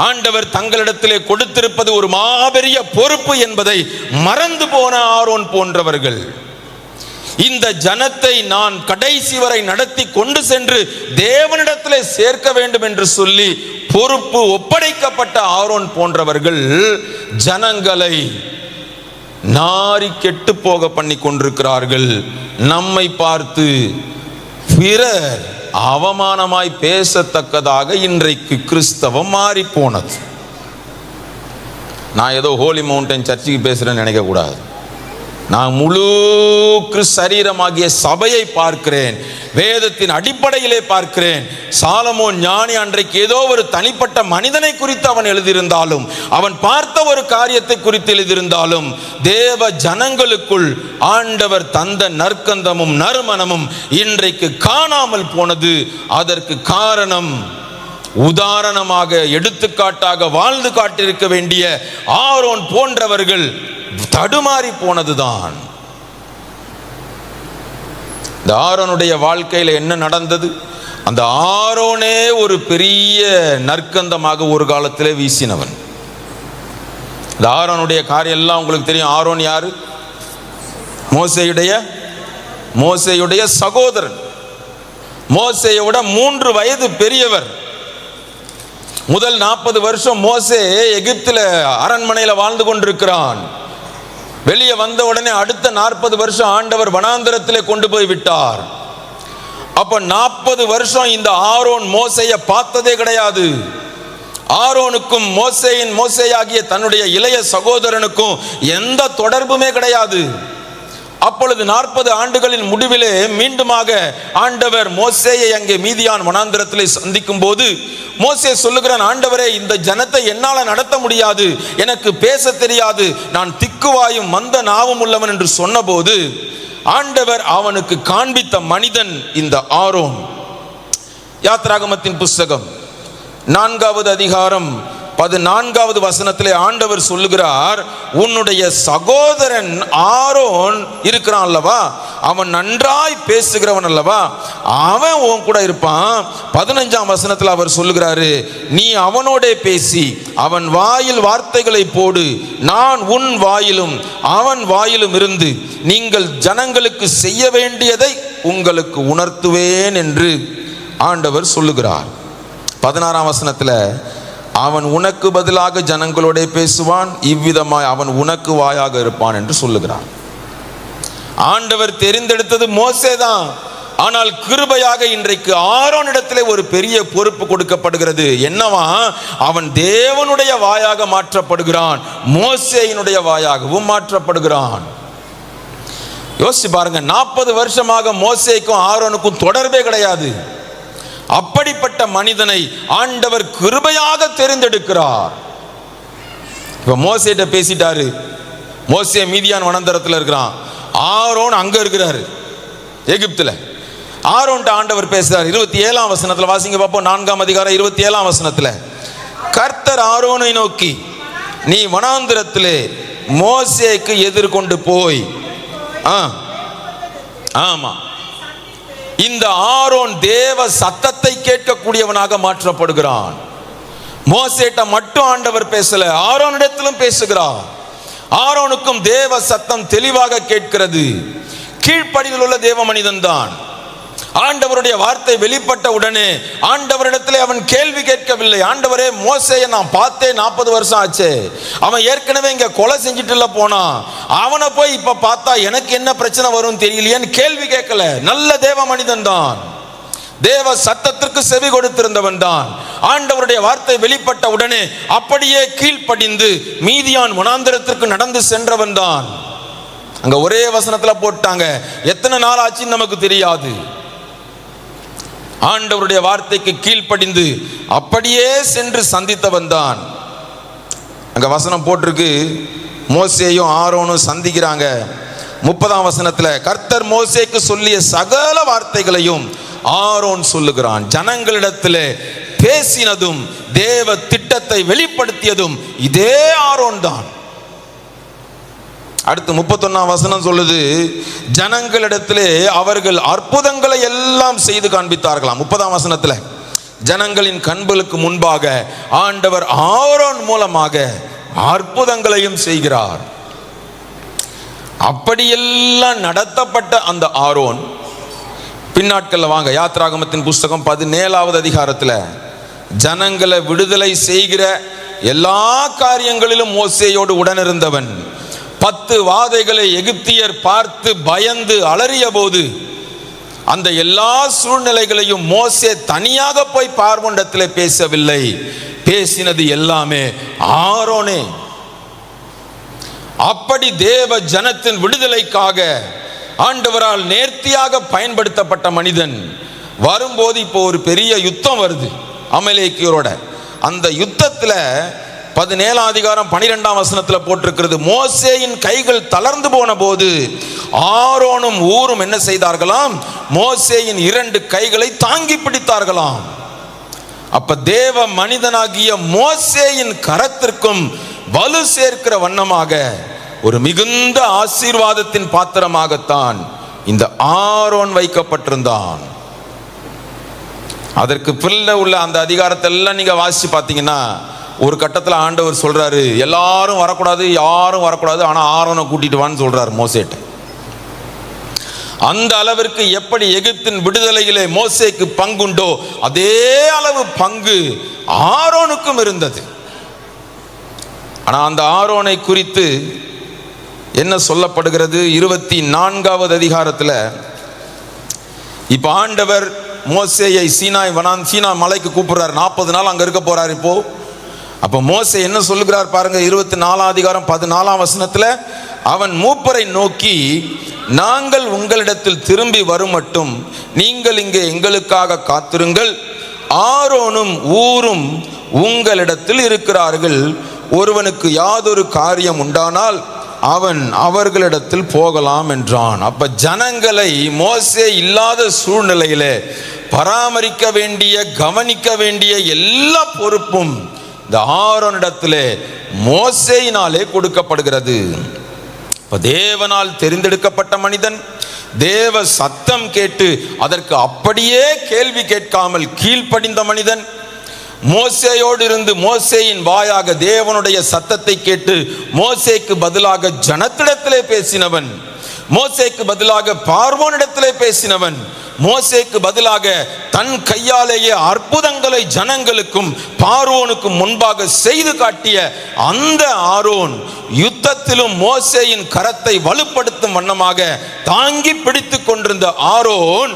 ஆண்டவர் தங்களிடத்திலே கொடுத்திருப்பது ஒரு மாபெரிய பொறுப்பு என்பதை மறந்து போன ஆரோன் போன்றவர்கள், இந்த ஜனத்தை நான் கடைசி வரை நடத்தி கொண்டு சென்று தேவனிடத்திலே சேர்க்க வேண்டும் என்று சொல்லி பொறுப்பு ஒப்படைக்கப்பட்ட ஆரோன் போன்றவர்கள் ஜனங்களை நாரி கெட்டு போக பண்ணி கொண்டிருக்கிறார்கள். நம்மை பார்த்து பிறர் அவமானமாய் பேசத்தக்கதாக இன்றைக்கு கிறிஸ்தவம் மாறி போனது. நான் ஏதோ ஹோலி மவுண்டன் சர்ச்சுக்கு பேசுறேன்னு நினைக்க கூடாது. நான் முழு சரீரமாகிய சபையை பார்க்கிறேன், வேதத்தின் அடிப்படையிலே பார்க்கிறேன். சாலமோன் ஞானி அன்றைக்கு ஏதோ ஒரு தனிப்பட்ட மனிதனை குறித்து அவன் எழுதியிருந்தாலும், அவன் பார்த்த ஒரு காரியத்தை குறித்து எழுதியிருந்தாலும், தேவ ஜனங்களுக்குள் ஆண்டவர் தந்த நற்கந்தமும் நறுமணமும் இன்றைக்கு காணாமல் போனது. அதற்கு காரணம் உதாரணமாக எடுத்துக்காட்டாக வாழ்ந்து காட்டியிருக்க வேண்டிய ஆரோன் போன்றவர்கள் தடுமாறி போனதுதான். இந்த ஆரோனுடைய வாழ்க்கையில் என்ன நடந்தது? அந்த ஆரோனே ஒரு பெரிய நற்கந்தமாக ஒரு காலத்திலே வீசினவன். இந்த ஆரோனுடைய காரியம் எல்லாம் உங்களுக்கு தெரியும். ஆரோன் யாரு? மோசேயுடைய சகோதரன். மோசேயோட 3 வயது பெரியவர். முதல் 40 வருஷம் மோசே எகிப்தில் அரண்மனையில் வாழ்ந்து கொண்டிருக்கிறான். வெளியே வந்த உடனே அடுத்த 40 வருஷம் ஆண்டவர் வனாந்தரத்திலே கொண்டு போய் விட்டார். அப்ப 40 வருஷம் இந்த ஆரோன் மோசேயை பார்த்ததே கிடையாது. ஆரோனுக்கும் மோசேயாகிய தன்னுடைய இளைய சகோதரனுக்கும் எந்த தொடர்புமே கிடையாது. அப்பொழுது 40 ஆண்டுகளின் முடிவிலே மீண்டுமாக ஆண்டவர் மோசேயை அங்கே மீதியான் வனாந்திரத்திலே சந்திக்கும் போது மோசே சொல்லுகிறான், ஆண்டவரே, இந்த ஜனத்தை என்னால நடத்த முடியாது, எனக்கு பேச தெரியாது, நான் திக்குவாயும் மந்த நாவும் உள்ளவன் என்று சொன்னபோது ஆண்டவர் அவனுக்கு காண்பித்த மனிதன் இந்த ஆரோன். யாத்ராகமத்தின் புஸ்தகம் 4வது அதிகாரம் 14வது வசனத்திலே ஆண்டவர் சொல்லுகிறார், உன்னுடைய சகோதரன் ஆரோன் இருக்கிறான் அல்லவா, அவன் நன்றாய் பேசுகிறவன் அல்லவா, அவன் உன் கூட இருப்பான். 15ஆம் வசனத்தில் அவர் சொல்லுகிறாரு, நீ அவனோட பேசி அவன் வாயில் வார்த்தைகளை போடு, நான் உன் வாயிலும் அவன் வாயிலும் இருந்து நீங்கள் ஜனங்களுக்கு செய்ய வேண்டியதை உங்களுக்கு உணர்த்துவேன் என்று ஆண்டவர் சொல்லுகிறார். 16ஆம் வசனத்தில் அவன் உனக்கு பதிலாக ஜனங்களோட பேசுவான், இவ்விதமாய் அவன் உனக்கு வாயாக இருப்பான் என்று சொல்லுகிறான். ஆண்டவர் தெரிந்தெடுத்தது மோசே தான். ஆனால் கிருபையாக இன்றைக்கு ஆரோனிடத்திலே ஒரு பெரிய பொறுப்பு கொடுக்கப்படுகிறது. என்னவா? அவன் தேவனுடைய வாயாக மாற்றப்படுகிறான், மோசேயினுடைய வாயாகவும் மாற்றப்படுகிறான். யோசிச்சு பாருங்க, 40 வருஷமாக மோசேக்கும் ஆரோனுக்கும் தொடர்பே கிடையாது. அப்படிப்பட்ட மனிதனை ஆண்டவர் கிருபையாக தெரிந்தெடுக்கிறார். இப்ப மோசேட்ட பேசிட்டாரு. மோசே மீதியான் வனாந்தரத்தில் இருக்கிறான், ஆரோன் அங்க இருக்கிறாரு எகிப்துல. ஆரோன்ட்ட ஆண்டவர் பேசுறார். 27ஆம் வசனத்துல வாசிங்க பார்ப்போம். 4ஆம் அதிகாரம் 27ஆம் வசனத்துல, கர்த்தர் ஆரோனை நோக்கி, நீ வனாந்தரத்திலே மோசேக்கு எதிர்கொண்டு போய், ஆமா, இந்த ஆரோன் தேவ சத்தத்தை கேட்கக்கூடியவனாக மாற்றப்படுகிறான். மோசேட்ட மட்டும் ஆண்டவர் பேசல, ஆரோனிடத்திலும் பேசுகிறார். ஆரோனுக்கும் தேவ சத்தம் தெளிவாக கேட்கிறது. கீழ்ப்படியில் உள்ள தேவ மனிதன் தான். ஆண்டவருடைய வார்த்தை வெளிப்பட்ட உடனே ஆண்டவரிடத்திலே அவன் கேள்வி கேட்கவில்லை. ஆண்டவரே, மோசேயை நான் பார்த்தேன், 40 வருஷம் ஆச்சு, அவன் ஏற்கனவே இங்க கொலை செஞ்சுட்டுல போனான், அவனை போய் இப்ப பார்த்தா எனக்கு என்ன பிரச்சனை வரும் தெரியலையேன்னு கேள்வி கேட்கல. நல்ல தேவ மனிதன் தான், தேவ சத்தத்திற்கு செவி கொடுத்திருந்தவன் தான். ஆண்டவருடைய வார்த்தை வெளிப்பட்ட உடனே அப்படியே கீழ்ப்படிந்து மீதியான் வனாந்தரத்திற்கு நடந்து சென்றவன் தான். அங்க ஒரே வசனத்துல போட்டாங்க, எத்தனை நாள் ஆச்சுன்னு நமக்கு தெரியாது. ஆண்டவருடைய வார்த்தைக்கு கீழ்ப்படிந்து அப்படியே சென்று சந்தித்தவன் தான். அங்க வசனம் போட்டிருக்கு, மோசேயும் ஆரோனும் சந்திக்கிறாங்க. 30ஆம் வசனத்துல, கர்த்தர் மோசேக்கு சொல்லிய சகல வார்த்தைகளையும் ஆரோன் சொல்லுகிறான். ஜனங்களிடத்திலே பேசினதும் தேவ திட்டத்தை வெளிப்படுத்தியதும் இதே ஆரோன் தான். அடுத்து 31ஆம் வசனம் சொல்லுது, ஜனங்களிடத்திலே அவர்கள் அற்புதங்களை எல்லாம் செய்து காண்பித்தார்களாம். 30ஆம் வசனத்துல, ஜனங்களின் கண்களுக்கு முன்பாக ஆண்டவர் ஆரோன் மூலமாக அற்புதங்களையும் செய்கிறார். அப்படியெல்லாம் நடத்தப்பட்ட அந்த ஆரோன் பின்னாட்கள்ல, வாங்க யாத்ராகமத்தின் புஸ்தகம் 17ஆவது அதிகாரத்துல, ஜனங்களை விடுதலை செய்கிற எல்லா காரியங்களிலும் மோசேயோடு உடனிருந்தவன். 10 வாதைகளை எகிப்தியர் பார்த்து பயந்து அலறிய போது அந்த எல்லா சூழ்நிலைகளையும் மோசே தனியாக போய் பார்வோனிடத்தில் பேசவில்லை, பேசினது எல்லாமே ஆரோனே. அப்படி தேவ ஜனத்தின் விடுதலைக்காக ஆண்டவரால் நேர்த்தியாக பயன்படுத்தப்பட்ட மனிதன். வரும்போது இப்போ ஒரு பெரிய யுத்தம் வருது அமலேக்கியரோட. அந்த யுத்தத்துல 17ஆம் அதிகாரம் 12ஆம் வசனத்துல போட்டிருக்கிறது, மோசேயின் கைகள் தளர்ந்து போன போது ஆரோனும் ஊரும் என்ன செய்தார்களாம்? மோசேயின் 2 கைகளை தாங்கி பிடித்தார்களாம். அப்ப தேவ மனிதனாகிய மோசேயின் கரத்திற்கும் வலு சேர்க்கிற வண்ணமாக ஒரு மிகுந்த ஆசீர்வாதத்தின் பாத்திரமாகத்தான் இந்த ஆரோன் வைக்கப்பட்டிருந்தான். அதற்கு பிள்ளை உள்ள அந்த அதிகாரத்தை எல்லாம் நீங்க வாசிச்சு பார்த்தீங்கன்னா, ஒரு கட்டத்தில் ஆண்டவர் சொல்றாரு, எல்லாரும் வரக்கூடாது, யாரும் வரக்கூடாது, ஆனா ஆரோனை கூட்டிட்டு வான்னு சொல்றாரு மோசேட்ட. அந்த அளவிற்கு எப்படி எகிப்தின் விடுதலையிலே மோசேக்கு பங்குண்டோ அதே அளவு பங்கு ஆரோனுக்கும் இருந்தது. ஆனா அந்த ஆரோனை குறித்து என்ன சொல்லப்படுகிறது? 24ஆவது அதிகாரத்தில், இப்ப ஆண்டவர் மோசேயை சீனா மலைக்கு கூப்பிடுறார். 40 நாள் அங்க இருக்க போறார். இப்போ அப்ப மோசே என்ன சொல்லுகிறார் பாருங்க. 24ஆம் அதிகாரம் 14ஆம் வசனத்துல, அவன் மூப்பரை நோக்கி, நாங்கள் உங்களிடத்தில் திரும்பி வரும் மட்டும் நீங்கள் இங்கே எங்களுக்காக காத்திருங்கள், ஆரோனும் ஊரும் உங்களிடத்தில் இருக்கிறார்கள், ஒருவனுக்கு யாதொரு காரியம் உண்டானால் அவன் அவர்களிடத்தில் போகலாம் என்றான். அப்ப ஜனங்களை மோசே இல்லாத சூழ்நிலையிலே பராமரிக்க வேண்டிய, கவனிக்க வேண்டிய எல்லா பொறுப்பும் இந்த ஆரோனிடத்திலே மோசேயினாலே கொடுக்கப்படுகிறது. தேவனால் தெரிந்தெடுக்கப்பட்ட மனிதன், தேவ சத்தம் கேட்டு அதற்கு அப்படியே கேள்வி கேட்காமல் கீழ்ப்படிந்த மனிதன், மோசேயோடு இருந்து மோசேயின் வாயாக தேவனுடைய சத்தத்தை கேட்டு மோசேக்கு பதிலாக ஜனத்திடத்திலே பேசினவன், மோசேக்கு பதிலாக பார்வோனிடத்திலே பேசினவன், மோசேக்கு பதிலாக தன் கையாலேயே அற்புதங்களை ஜனங்களுக்கும் பார்வோனுக்கும் முன்பாக செய்து காட்டிய அந்த ஆரோன், யுத்தத்திலும் மோசேயின் கரத்தை வலுப்படுத்தும் வண்ணமாக தாங்கி பிடித்துக் கொண்டிருந்த ஆரோன்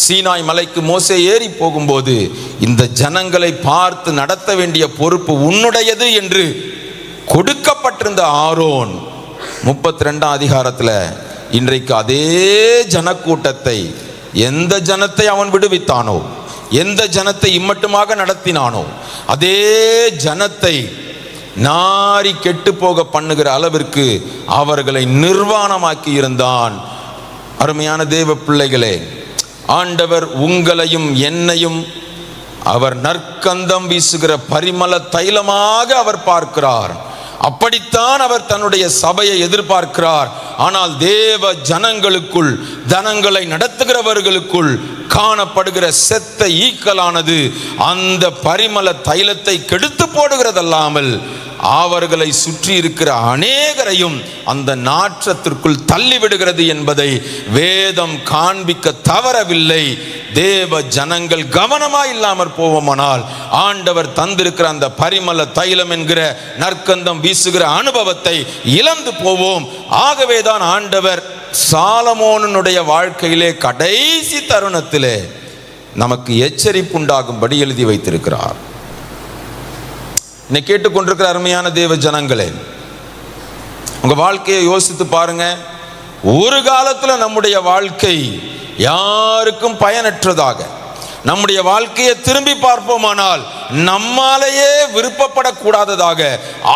சீனாய் மலைக்கு மோசே ஏறி போகும்போது இந்த ஜனங்களை பார்த்து நடத்த வேண்டிய பொறுப்பு உன்னுடையது என்று கொடுக்கப்பட்டிருந்த ஆரோன் 32ஆம் அதிகாரத்தில் இன்றைக்கு அதே ஜனக்கூட்டத்தை, எந்த ஜனத்தை அவன் விடுவித்தானோ, எந்த ஜனத்தை இம்மட்டுமாக நடத்தினானோ, அதே ஜனத்தை நாரி கெட்டு போக பண்ணுகிற அளவிற்கு அவர்களை நிர்வாணமாக்கி இருந்தான். அருமையான தேவ பிள்ளைகளே, ஆண்டவர் உங்களையும் என்னையும் அவர் நற்கந்தம் வீசுகிற பரிமள தைலமாக அவர் பார்க்கிறார். அப்படித்தான் அவர் தன்னுடைய சபையை எதிர்பார்க்கிறார். ஆனால் தேவ ஜனங்களுக்குள், ஜனங்களை நடத்துகிறவர்களுக்குள் காணப்படுகிற செத்த ஈக்கலானது அந்த பரிமள தைலத்தை கெடுத்து போடுகிறதல்லாமல் அவர்களை சுற்றி இருக்கிற அநேகரையும் அந்த நாற்றத்திற்குள் தள்ளிவிடுகிறது என்பதை வேதம் காண்பிக்க தவறவில்லை. தேவ ஜனங்கள் கவனமாய் இல்லாமற் போவோமானால் ஆண்டவர் தந்திருக்கிற அந்த பரிமள தைலம் என்கிற நற்கந்தம் வீசுகிற அனுபவத்தை இழந்து போவோம். ஆகவேதான் ஆண்டவர் சாலமோனுடைய வாழ்க்கையிலே கடைசி தருணத்திலே நமக்கு எச்சரிப்புண்டாகும்படி எழுதி வைத்திருக்கிறார். என்னை கேட்டுக்கொண்டிருக்கிற அருமையான தேவ ஜனங்களே, உங்க வாழ்க்கையை யோசித்து பாருங்க. ஒரு காலத்துல நம்முடைய வாழ்க்கை யாருக்கும் பயனற்றதாக, நம்முடைய வாழ்க்கையை திரும்பி பார்ப்போமானால் நம்மாலேயே விருப்பப்படக்கூடாததாக,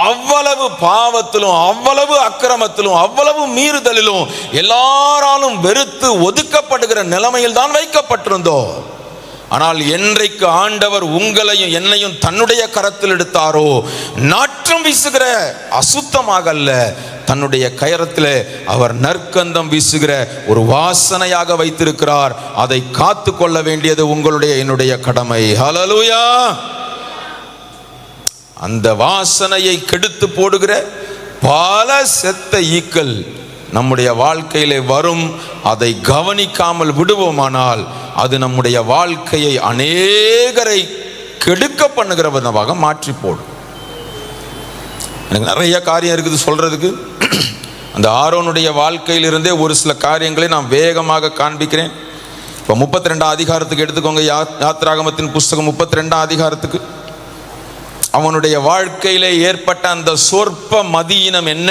அவ்வளவு பாவத்திலும், அவ்வளவு அக்கிரமத்திலும், அவ்வளவு மீறுதலிலும் எல்லாராலும் வெறுத்து ஒதுக்கப்படுகிற நிலைமையில் தான் வைக்கப்பட்டிருந்தோம். ஆனால் என்றைக்கு ஆண்டவர் உங்களையும் என்னையும் தன்னுடைய கரத்தில் எடுத்தாரோ, நாற்றம் வீசுகிற அசுத்தமாக அல்ல, தன்னுடைய கயரத்தில் அவர் நற்கந்தம் வீசுகிற ஒரு வாசனையாக வைத்திருக்கிறார். அதை காத்து கொள்ள வேண்டியது உங்களுடைய என்னுடைய கடமை. ஹல்லேலூயா. அந்த வாசனையை கெடுத்து போடுகிற பல செத்த ஈக்கள் நம்முடைய வாழ்க்கையிலே வரும். அதை கவனிக்காமல் விடுவோமானால் அது நம்முடைய வாழ்க்கையை அநேகரை கெடுக்க பண்ணுகிற விதமாக மாற்றி போடும். எனக்கு நிறைய காரியம் இருக்குது சொல்றதுக்கு. அந்த ஆரோனுடைய வாழ்க்கையிலிருந்தே ஒரு சில காரியங்களை நான் வேகமாக காண்பிக்கிறேன். இப்போ 32ஆம் அதிகாரத்துக்கு எடுத்துக்கோங்க. யாத்திராகமத்தின் புஸ்தகம் 32ஆம் அதிகாரத்துக்கு. அவனுடைய வாழ்க்கையிலே ஏற்பட்ட அந்த சொற்ப மதியினம் என்ன,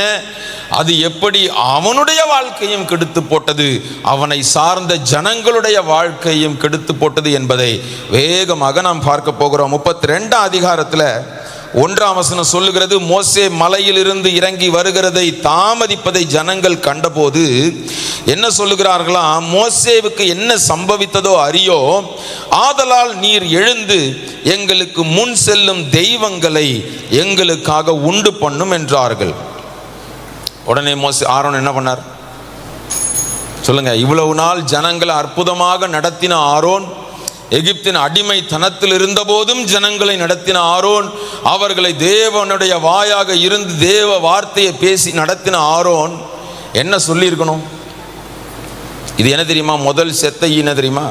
அது எப்படி அவனுடைய வாழ்க்கையும் கெடுத்து போட்டது, அவனை சார்ந்த ஜனங்களுடைய வாழ்க்கையும் கெடுத்து போட்டது என்பதை வேகமாக நாம் பார்க்க போகிறோம். 32ஆம் அதிகாரத்தில் 1ஆம் வசனம் சொல்லுகிறது, மோசே மலையிலிருந்து இறங்கி வருகிறதை தாமதிப்பதை ஜனங்கள் கண்டபோது என்ன சொல்லுகிறார்களாம், மோசேவுக்கு என்ன சம்பவித்ததோ அறியோ, ஆதலால் நீர் எழுந்து எங்களுக்கு முன் செல்லும் தெய்வங்களை எங்களுக்காக உண்டு பண்ணும் என்றார்கள். உடனே ஆரோன் என்ன பண்ணார் சொல்லுங்க? இவ்வளவு நாள் ஜனங்களை அற்புதமாக நடத்தின ஆரோன், எகிப்தின் அடிமைத்தனத்தில் இருந்த போதும் ஜனங்களை நடத்தின ஆரோன், அவர்களை தேவனுடைய வாயாக இருந்து தேவ வார்த்தையை பேசி நடத்தின ஆரோன் என்ன சொல்லியிருக்கணும்? இது என்ன தெரியுமா? முதல் செத்த என்ன தெரியுமா?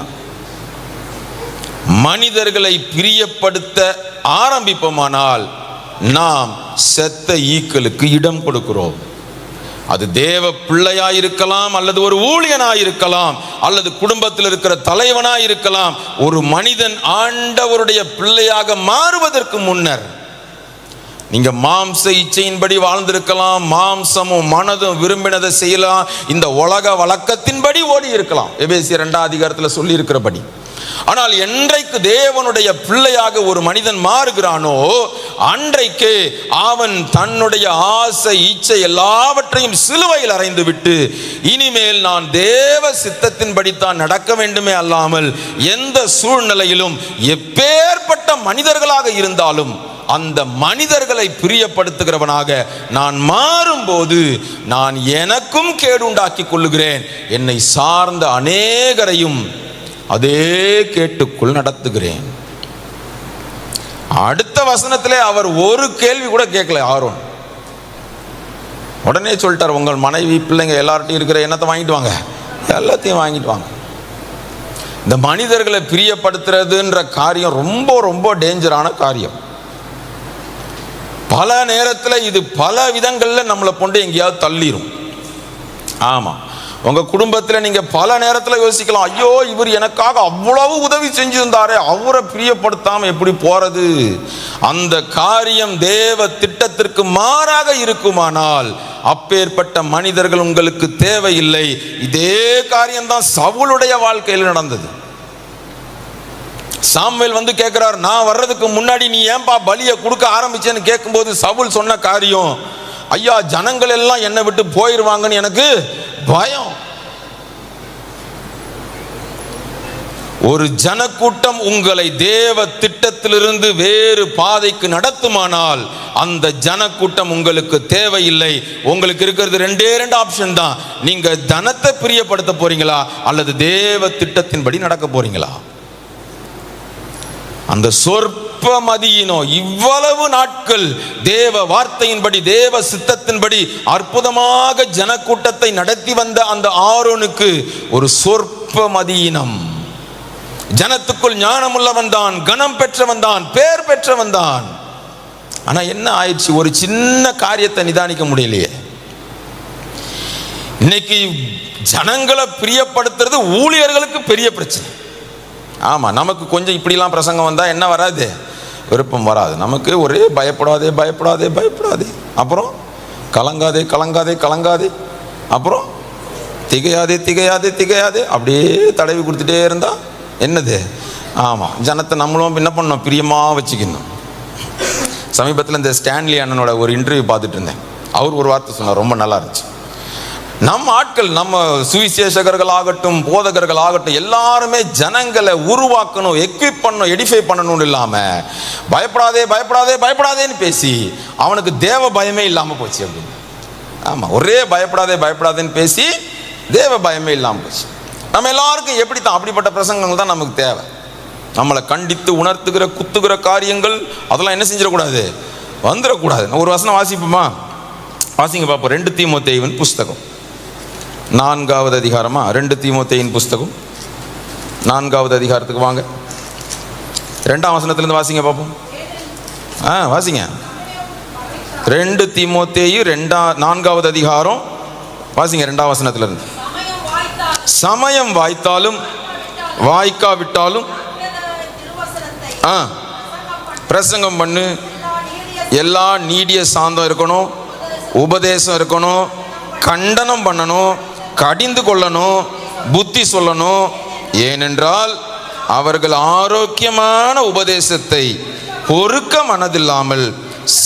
மனிதர்களை பிரியப்படுத்த ஆரம்பிப்போமானால் நாம் செத்த ஈக்களுக்கு இடம் கொடுக்கிறோம். அது தேவ பிள்ளையாயிருக்கலாம், அல்லது ஒரு ஊழியனாயிருக்கலாம், அல்லது குடும்பத்தில் இருக்கிற தலைவனாயிருக்கலாம். ஒரு மனிதன் ஆண்டவருடைய பிள்ளையாக மாறுவதற்கு முன்னர் நீங்க மாம்ச இச்சையின்படி வாழ்ந்திருக்கலாம், மாம்சமும் மனதும் விரும்பினதை செய்யலாம், இந்த உலக வழக்கத்தின்படி ஓடி இருக்கலாம், எபேசியர் 2ஆம் அதிகாரத்தில் சொல்லி இருக்கிறபடி. ஆனால் என்றைக்கு தேவனுடைய பிள்ளையாக ஒரு மனிதன் மாறுகிறானோ அன்றைக்கு அவன் தன்னுடைய ஆசை இச்சை எல்லாவற்றையும் சிலுவையில் அறைந்து விட்டு, இனிமேல் நான் தேவ சித்தத்தின்படித்தான் நடக்க வேண்டுமே அல்லாமல் எந்த சூழ்நிலையிலும் எப்பேற்பட்ட மனிதர்களாக இருந்தாலும் அந்த மனிதர்களை பிரியப்படுத்துகிறவனாக நான் மாறும்போது நான் எனக்கும் கேடு உண்டாக்கி கொள்ளுகிறேன், என்னை சார்ந்த அநேகரையும் அதே கேட்டுக்குள் நடத்துகிறேன். அடுத்த வசனத்திலே அவர் ஒரு கேள்வி கூட கேட்கல ஆரோன். உடனே சொல்லிட்டார், உங்கள் மனைவி பிள்ளைங்க எல்லார்ட்டையும் இருக்கிற எண்ணத்தை வாங்கிட்டு வாங்க, எல்லாத்தையும் வாங்கிட்டு வாங்க. இந்த மனிதர்களை பிரியப்படுத்துறதுன்ற காரியம் ரொம்ப ரொம்ப டேஞ்சரான காரியம். பல நேரத்தில் இது பல விதங்களில் நம்மளை கொண்டு எங்கேயாவது தள்ளிரும். ஆமாம், உங்க குடும்பத்தில் நீங்க பல நேரத்தில் யோசிக்கலாம், ஐயோ இவர் எனக்காக அவ்வளவு உதவி செஞ்சிருந்தாரே, அவரை பிரியப்படுத்தாம எப்படி போறது? அந்த காரியம் தேவ திட்டத்திற்கு மாறாக இருக்குமானால் அப்பேற்பட்ட மனிதர்கள் உங்களுக்கு தேவையில்லை. இதே காரியம்தான் சவுலுடைய வாழ்க்கையில் நடந்தது. சாமுவேல் வந்து கேட்கிறார், நான் வர்றதுக்கு முன்னாடி நீ ஏன்பா பலியை கொடுக்க ஆரம்பிச்சேன்னு கேட்கும்போது சவுல் சொன்ன காரியம், ஐயா ஜனங்கள் எல்லாம் என்னை விட்டு போயிருவாங்கன்னு எனக்கு பயம். ஒரு ஜனக்கூட்டம் உங்களை தேவ திட்டத்திலிருந்து வேறு பாதைக்கு நடத்துமானால் அந்த ஜனக்கூட்டம் உங்களுக்கு தேவையில்லை. உங்களுக்கு இருக்கிறது ரெண்டே ரெண்டு ஆப்ஷன் தான். நீங்க தனத்தை பிரியப்படுத்த போறீங்களா அல்லது தேவ திட்டத்தின்படி நடக்க போறீங்களா? அந்த சொற்ப மதியினோ இவ்வளவு நாட்கள் தேவ வார்த்தையின்படி தேவ சித்தத்தின்படி அற்புதமாக ஜனக்கூட்டத்தை நடத்தி வந்த அந்த ஆரோனுக்கு ஒரு சொற்ப மதியினம். ஜனத்துக்குள் ஞானமுள்ளவன் தான், கனம் பெற்றவன் தான், பேர் பெற்றவன் தான். ஆனா என்ன ஆயிடுச்சு? ஒரு சின்ன காரியத்தை நிதானிக்க முடியலையே. இன்னைக்கு ஜனங்களை பிரியப்படுத்துறது ஊழியர்களுக்கு பெரிய பிரச்சனை. ஆமா, நமக்கு கொஞ்சம் இப்படிலாம் பிரசங்கம் வந்தா என்ன வராது? விருப்பம் வராது. நமக்கு ஒரே பயப்படாதே பயப்படாதே பயப்படாதே, அப்புறம் கலங்காதே கலங்காதே கலங்காதே, அப்புறம் திகையாதே திகையாதே திகையாதே, அப்படியே தடவி கொடுத்துட்டே இருந்தா என்னது? ஆமாம், ஜனத்தை நம்மளும் என்ன பண்ணணும்? பிரியமாக வச்சுக்கணும். சமீபத்தில் இந்த ஸ்டான்லி அண்ணனோட ஒரு இன்டர்வியூ பார்த்துட்டு இருந்தேன். அவர் ஒரு வார்த்தை சொன்னார், ரொம்ப நல்லா இருந்துச்சு. நம்ம ஆட்கள், நம்ம சுவிசேஷகர்கள் ஆகட்டும், போதகர்கள் ஆகட்டும், எல்லாருமே ஜனங்களை உருவாக்கணும், எக்விப் பண்ணணும், எடிஃபை பண்ணணும்னு இல்லாமல் பயப்படாதே பயப்படாதே பயப்படாதேன்னு பேசி அவனுக்கு தேவ பயமே இல்லாமல் போச்சு அப்படின்னு. ஆமாம், ஒரே பயப்படாதே பயப்படாதேன்னு பேசி தேவ பயமே இல்லாமல் போச்சு. நம்ம எல்லாருக்கும் எப்படி தான் அப்படிப்பட்ட பிரசங்கங்கள் தான் நமக்கு தேவை. நம்மளை கண்டித்து உணர்த்துகிற குத்துகிற காரியங்கள் அதெல்லாம் என்ன செஞ்சிடக்கூடாது? வந்துடக்கூடாது. ஒரு வசனம் வாசிப்போமா? வாசிங்க பார்ப்போம். 2 தீமோத்தேயுவின் புஸ்தகம் 4வது அதிகாரமா? 2 தீமோத்தேயின் புஸ்தகம் 4வது அதிகாரத்துக்கு வாங்க. 2ஆம் வசனத்திலிருந்து வாசிங்க பார்ப்போம். வாசிங்க. 2 தீமோத்தேயு 4வது அதிகாரம் வாசிங்க 2ஆம் வசனத்திலிருந்து. சமயம் வாய்த்தாலும் வாய்க்காவிட்டாலும் பிரசங்கம் பண்ணு, எல்லா நீடிய சாந்தம் இருக்கணும், உபதேசம் இருக்கணும், கண்டனம் பண்ணணும், கடிந்து கொள்ளணும், புத்தி சொல்லணும். ஏனென்றால் அவர்கள் ஆரோக்கியமான உபதேசத்தை பொறுக்க மனதில்லாமல்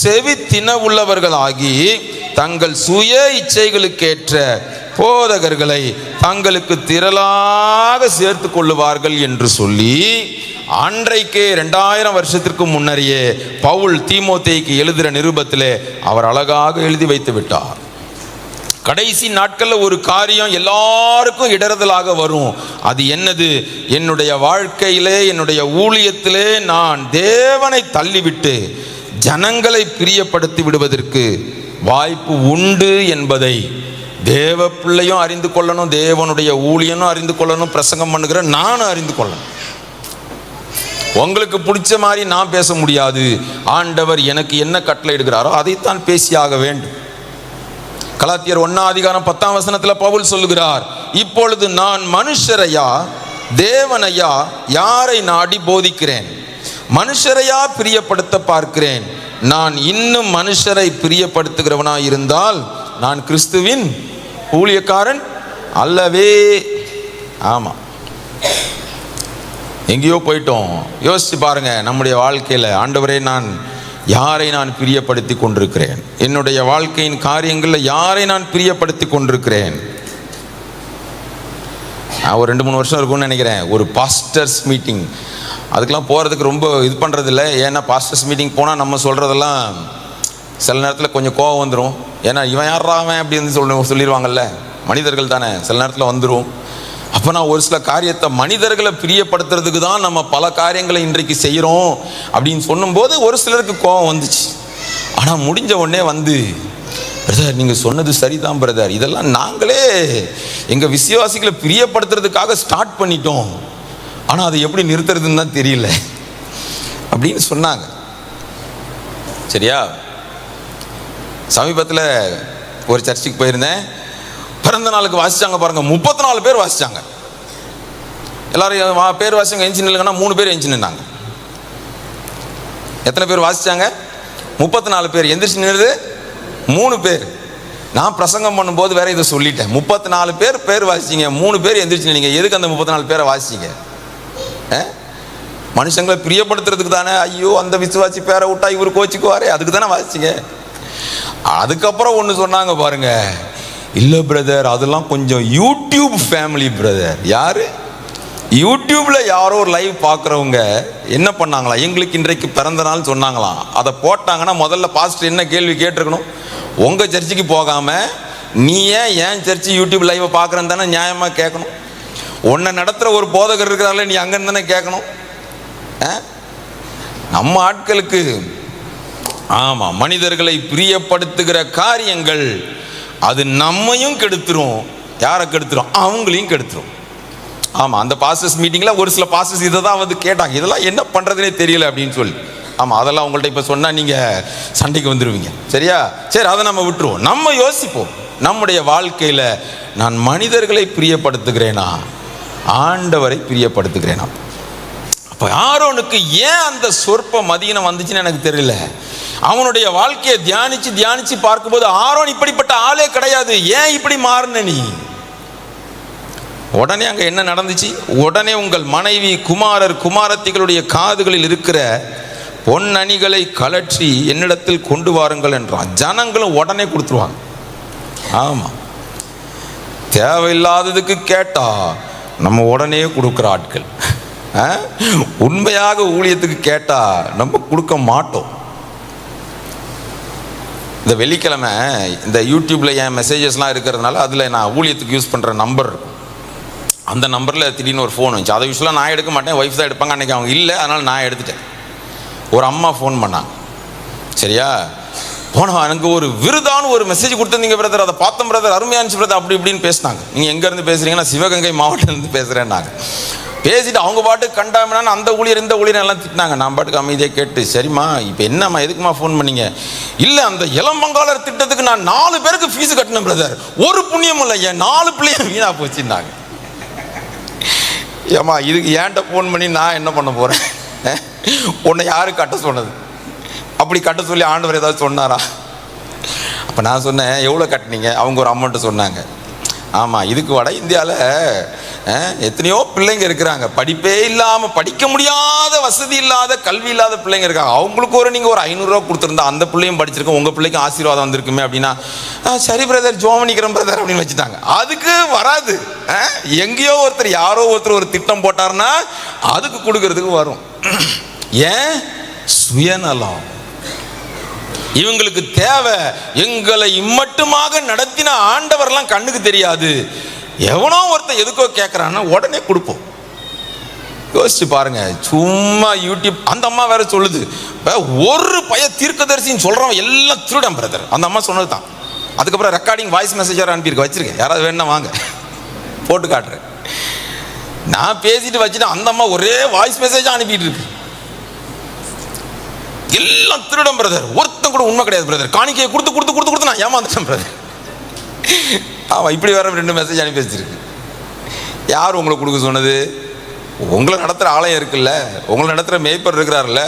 செவி தின உள்ளவர்களாகி தங்கள் சுய இச்சைகளுக்கேற்ற போதகர்களை தங்களுக்கு திரளாக சேர்த்து கொள்ளுவார்கள் என்று சொல்லி அன்றைக்கே 2000 வருஷத்திற்கு முன்னரே பவுல் தீமோத்தேயுக்கு எழுதுகிற நிருபத்திலே அவர் அழகாக எழுதி வைத்து விட்டார். கடைசி நாட்களில் ஒரு காரியம் எல்லாருக்கும் இடறுதலாக வரும். அது என்னது? என்னுடைய வாழ்க்கையிலே, என்னுடைய ஊழியத்திலே நான் தேவனை தள்ளிவிட்டு ஜனங்களை பிரியப்படுத்தி விடுவதற்கு வாய்ப்பு உண்டு என்பதை தேவ பிள்ளையும் அறிந்து கொள்ளணும், தேவனுடைய ஊழியனும் அறிந்து கொள்ளணும், பிரசங்கம் பண்ணுகிற நானும் அறிந்து கொள்ளணும். உங்களுக்கு பிடிச்ச மாதிரி நான் பேச முடியாது. ஆண்டவர் எனக்கு என்ன கட்டளை இடுகிறாரோ அதைத்தான் பேசியாக வேண்டும். கலாத்தியர் 1ஆம் அதிகாரம் 10ஆம் வசனத்தில் பவுல் சொல்லுகிறார், இப்பொழுது நான் மனுஷரையா தேவனையா யாரை நாடி போதிக்கிறேன்? மனுஷரையா பிரியப்படுத்த பார்க்கிறேன்? நான் இன்னும் மனுஷரை பிரியப்படுத்துகிறவனாய் இருந்தால் நான் கிறிஸ்துவின் ஊழியக்காரன் அல்லவே. ஆமாம், எங்கேயோ போயிட்டோம். யோசிச்சு பாருங்க, நம்முடைய வாழ்க்கையில் ஆண்டவரே நான் யாரை நான் பிரியப்படுத்தி கொண்டிருக்கிறேன்? என்னுடைய வாழ்க்கையின் காரியங்களில் யாரை நான் பிரியப்படுத்தி கொண்டிருக்கிறேன்? ஒரு 2-3 வருஷம் இருக்கும்னு நினைக்கிறேன், ஒரு பாஸ்டர்ஸ் மீட்டிங். அதுக்கெல்லாம் போகிறதுக்கு ரொம்ப இது பண்ணுறதில்ல. ஏன்னா பாஸ்டர்ஸ் மீட்டிங் போனால் நம்ம சொல்கிறதெல்லாம் சில நேரத்தில் கொஞ்சம் கோவம் வந்துடும். ஏன்னா இவன் யாரா அவன் அப்படின்னு சொல்லிடுவாங்கல்ல, மனிதர்கள் தானே, சில நேரத்தில் வந்துடும். அப்போ நான் ஒரு சில காரியத்தை மனிதர்களை பிரியப்படுத்துறதுக்கு தான் நம்ம பல காரியங்களை இன்றைக்கு செய்கிறோம் அப்படின்னு சொல்லும்போது ஒரு சிலருக்கு கோபம் வந்துச்சு. ஆனால் முடிஞ்ச உடனே வந்து, பிரதர் நீங்கள் சொன்னது சரிதான் பிரதர், இதெல்லாம் நாங்களே எங்கள் விசுவாசிகளை பிரியப்படுத்துறதுக்காக ஸ்டார்ட் பண்ணிட்டோம், ஆனால் அதை எப்படி நிறுத்துறதுன்னு தான் தெரியல அப்படின்னு சொன்னாங்க. சரியா? சமீபத்தில் ஒரு சர்ச்சுக்கு போயிருந்தேன். பிறந்த நாளுக்கு வாசிச்சாங்க பாருங்க, 34 பேர் வாசிச்சாங்க. எல்லாரும் பேர் வாசிச்சாங்க, எஞ்சி நில்லுங்கன்னா 3 பேர் எஞ்சி நின்னாங்க. எத்தனை பேர் வாசிச்சாங்க? 34 பேர். எந்திரிச்சு நின்றது 3 பேர். நான் பிரசங்கம் பண்ணும்போது வேற இதை சொல்லிட்டேன். 34 பேர் பேர் வாசிச்சிங்க, 3 பேர் எந்திரிச்சு நின்னீங்க. எதுக்கு அந்த 34 பேரை வாசிச்சிங்க? மனுஷங்களை பிரியப்படுத்துறதுக்கு தானே. ஐயோ அந்த விசுவாசி பேரை விட்டா இவர் கோச்சிக்குவாரே, அதுக்கு தானே வாசிச்சிங்க. அதுக்கப்புறம் ஒன்று சொன்னாங்க பாருங்க, இல்லை பிரதர் அதெல்லாம் கொஞ்சம் யூடியூப் ஃபேமிலி பிரதர். யாரு? யூடியூப்ல யாரோ ஒரு லைவ் பார்க்குறவங்க என்ன பண்ணாங்களா, எங்களுக்கு இன்றைக்கு பிறந்த நாள் சொன்னாங்களாம். அதை போட்டாங்கன்னா முதல்ல பாஸ்டர் என்ன கேள்வி கேட்டிருக்கணும், உங்கள் சர்ச்சுக்கு போகாமல் நீ ஏன் சர்ச்சு யூடியூப் லைவை பார்க்குறேன்னு தானே நியாயமாக கேட்கணும். உன்னை நடத்துகிற ஒரு போதகர் இருக்கிறாங்களே, நீ அங்கேருந்து தானே கேட்கணும். நம்ம ஆட்களுக்கு ஆமாம், மனிதர்களை பிரியப்படுத்துகிற காரியங்கள் அது நம்மையும் கெடுத்துரும். யாரை கெடுத்துரும்? அவங்களையும் கெடுத்துரும். ஆமாம், அந்த பாஸ்டர்ஸ் மீட்டிங்கில் ஒரு சில பாஸ்டர்ஸ் இதை தான் வந்து கேட்டாங்க, இதெல்லாம் என்ன பண்ணுறதுனே தெரியல அப்படின்னு சொல்லி. ஆமாம், அதெல்லாம் உங்கள்கிட்ட இப்போ சொன்னால் நீங்கள் சண்டைக்கு வந்துடுவீங்க. சரியா? சரி, அதை நம்ம விட்டுருவோம். நம்ம யோசிப்போம், நம்முடைய வாழ்க்கையில் நான் மனிதர்களை பிரியப்படுத்துகிறேனா, ஆண்டவரை பிரியப்படுத்துகிறேனா? அப்போ ஆரோனுக்கு ஏன் அந்த சொற்ப மதியினம் வந்துச்சுன்னு எனக்கு தெரியல. அவனுடைய வாழ்க்கையை தியானிச்சு பார்க்கும்போது ஆரோன் இப்படிப்பட்ட ஆளே கிடையாது. ஏன் இப்படி மாறின நீ? உடனே அங்கே என்ன நடந்துச்சு? உடனே உங்கள் மனைவி குமாரர் குமாரத்திகளுடைய காதுகளில் இருக்கிற பொன்னணிகளை கலற்றி என்னிடத்தில் கொண்டு வாருங்கள் என்றான். ஜனங்களும் உடனே கொடுத்துருவாங்க. ஆமாம், தேவையில்லாததுக்கு கேட்டா நம்ம உடனே கொடுக்குற ஆட்கள். உண்மையாக ஊழியத்துக்கு கேட்டா நம்ம கொடுக்க மாட்டோம். இந்த வெள்ளிக்கிழமை இந்த யூடியூப்ல என் மெசேஜஸ்லாம் இருக்கிறதுனால அதில் நான் ஊழியத்துக்கு யூஸ் பண்ணுற நம்பர் இருக்கும். அந்த நம்பரில் திடீர்னு ஒரு ஃபோன் வந்துச்சு. அதை யூஸ்வலாக நான் எடுக்க மாட்டேன், ஒய்ஃப் தான் எடுப்பாங்க. அன்றைக்கி அவங்க இல்லை, அதனால் நான் எடுத்துட்டேன். ஒரு அம்மா ஃபோன் பண்ணாங்க. சரியா? போனோம், எனக்கு ஒரு விருதான ஒரு மெசேஜ் கொடுத்துருந்தீங்க பிரதர், அதை பார்த்தோம் பிரதர், அருமையானுச்சு பிரதர், அப்படி இப்படின்னு பேசினாங்க. நீங்கள் எங்கேருந்து பேசுகிறீங்கன்னா சிவகங்கை மாவட்டத்திலேருந்து பேசுகிறேன்னாங்க. பேசிட்டு அவங்க பாட்டுக்கு கண்டாமனா அந்த ஊழியர் இந்த ஊழியர் எல்லாம் திட்டினாங்க. நான் பாட்டுக்கு அமைதியை கேட்டு, சரிம்மா இப்போ என்னம்மா எதுக்குமா ஃபோன் பண்ணீங்க? இல்லை, அந்த இளம்பங்காளர் திட்டத்துக்கு நான் 4 பேருக்கு ஃபீஸ் கட்டினேன் பிரதர், ஒரு புண்ணியம் இல்லை, என் 4 பிள்ளைய வீணா போச்சுன்னாங்க. ஏம்மா இதுக்கு ஏன்ட்ட ஃபோன் பண்ணி நான் என்ன பண்ண போகிறேன்? உன்னை யாரு கட்ட சொன்னது? அப்படி கட்ட சொல்லி ஆண்டவர் ஏதாவது சொன்னாரா? அப்போ நான் சொன்னேன், எவ்வளோ கட்டினீங்க? அவங்க ஒரு அமௌண்ட்டு சொன்னாங்க. ஆமாம், இதுக்கு வட இந்தியாவில் எத்தனையோ பிள்ளைங்க இருக்கிறாங்க, படிப்பே இல்லாமல், படிக்க முடியாத, வசதி இல்லாத, கல்வி இல்லாத பிள்ளைங்க இருக்காங்க. அவங்களுக்கு நீங்கள் ஒரு 500 ரூபா கொடுத்துருந்தா அந்த பிள்ளையும் படிச்சிருக்கோம், உங்கள் பிள்ளைக்கும் ஆசீர்வாதம் வந்திருக்குமே அப்படின்னா, சரி பிரதர் ஜோமனிக்கிறேன் பிரதர் அப்படின்னு வச்சுட்டாங்க. அதுக்கு வராது. எங்கேயோ ஒருத்தர் யாரோ ஒருத்தர் ஒரு திட்டம் போட்டார்னா அதுக்கு கொடுக்கறதுக்கு வரும். ஏன்? சுயநலம். இவங்களுக்கு தேவை எங்களை இம்மட்டுமாக நடத்தின ஆண்டவர்லாம் கண்ணுக்கு தெரியாது. எவனோ ஒருத்தர் எதுக்கோ கேட்குறான்னா உடனே கொடுப்போம். யோசிச்சு பாருங்க. சும்மா யூடியூப் அந்த அம்மா வேற சொல்லுது, ஒரு தீர்க்கதரிசின்னு சொல்றவன் எல்லாம் திருடன் பிரதர். அந்த அம்மா சொன்னது தான். அதுக்கப்புறம் ரெக்கார்டிங் வாய்ஸ் மெசேஜர் அனுப்பியிருக்க, வச்சிருக்கேன், யாராவது வேணா வாங்க போட்டு காட்டுறேன். நான் பேசிட்டு வச்சுட்டு அந்த அம்மா ஒரே வாய்ஸ் மெசேஜா அனுப்பிட்டு இருக்கு. எல்லாம் திருடம் பிரதர், ஒருத்தன் கூட உண்மை கிடையாது பிரதர், காணிக்கையை கொடுத்து நான் ஏமாந்துட்டேன் பிரதர். ஆமா, இப்படி வேற 2 மெசேஜ் அனுப்பி வச்சிருக்கு. யார் உங்களை கொடுக்க சொன்னது? உங்களை நடத்துகிற ஆலயம் இருக்குல்ல, உங்களை நடத்துகிற மேய்ப்பர் இருக்கிறார்ல,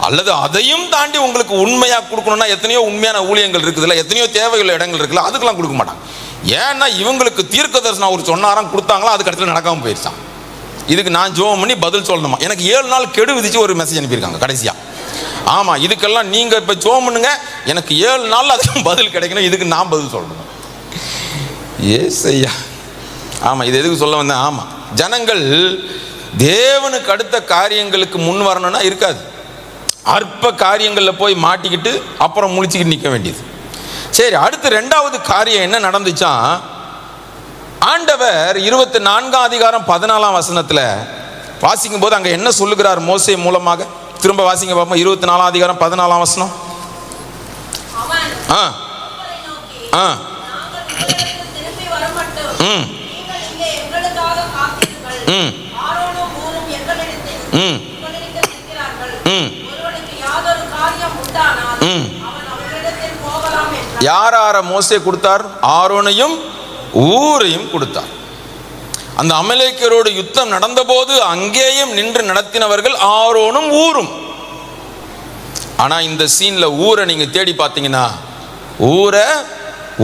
அல்லது அதையும் தாண்டி உங்களுக்கு உண்மையாக கொடுக்கணும்னா எத்தனையோ உண்மையான ஊழியங்கள் இருக்குதுல்ல, எத்தனையோ தேவையுள்ள இடங்கள் இருக்குல்ல, அதுக்கெல்லாம் கொடுக்க மாட்டாங்க. ஏன்னா இவங்களுக்கு தீர்க்க தரிசனம் ஒரு சொன்னாராம், கொடுத்தாங்களா, அதுக்கு இடத்துல நடக்காமல் போயிடுச்சான். இதுக்கு நான் ஜோம் பண்ணி பதில் சொல்லணுமா? எனக்கு 7 நாள் கெடு விதிச்சு ஒரு மெசேஜ் அனுப்பியிருக்காங்க கடைசியா. ஆமா, இதுக்கெல்லாம் நீங்க இப்ப ஜோம் பண்ணுங்க, எனக்கு 7 நாள் அதுக்கு பதில் கிடைக்கணும், இதுக்கு நான் பதில் சொல்லணும். ஏசையா. ஆமா, இது எதுக்கு சொல்ல வந்தேன்? ஆமா, ஜனங்கள் தேவனுக்கு அடுத்த காரியங்களுக்கு முன் வரணும்னா இருக்காது. அற்ப காரியங்களில் போய் மாட்டிக்கிட்டு அப்புறம் முழிச்சுக்கிட்டு நிற்க வேண்டியது. சரி, அடுத்து 2வது காரியம் என்ன நடந்துச்சா? ஆண்டவர் 24ஆம் அதிகாரம் 14ஆம் வசனத்தில் வாசிக்கும் போது அங்கே என்ன சொல்லுகிறார் மோசே மூலமாக? திரும்ப வாசிங்க பார்ப்போம். 24ஆம் அதிகாரம் 14ஆம் வசனம். யார மோசே கொடுத்தார்? ஆரோனையும் ஊரையும் கொடுத்தார். அந்த அமலேக்கியரோடு யுத்தம் நடந்தபோது அங்கேயும் நின்று நடத்தினவர்கள் ஆரோனும் ஊரும். ஆனா இந்த சீன்ல ஊரை நீங்க தேடி பார்த்தீங்கன்னா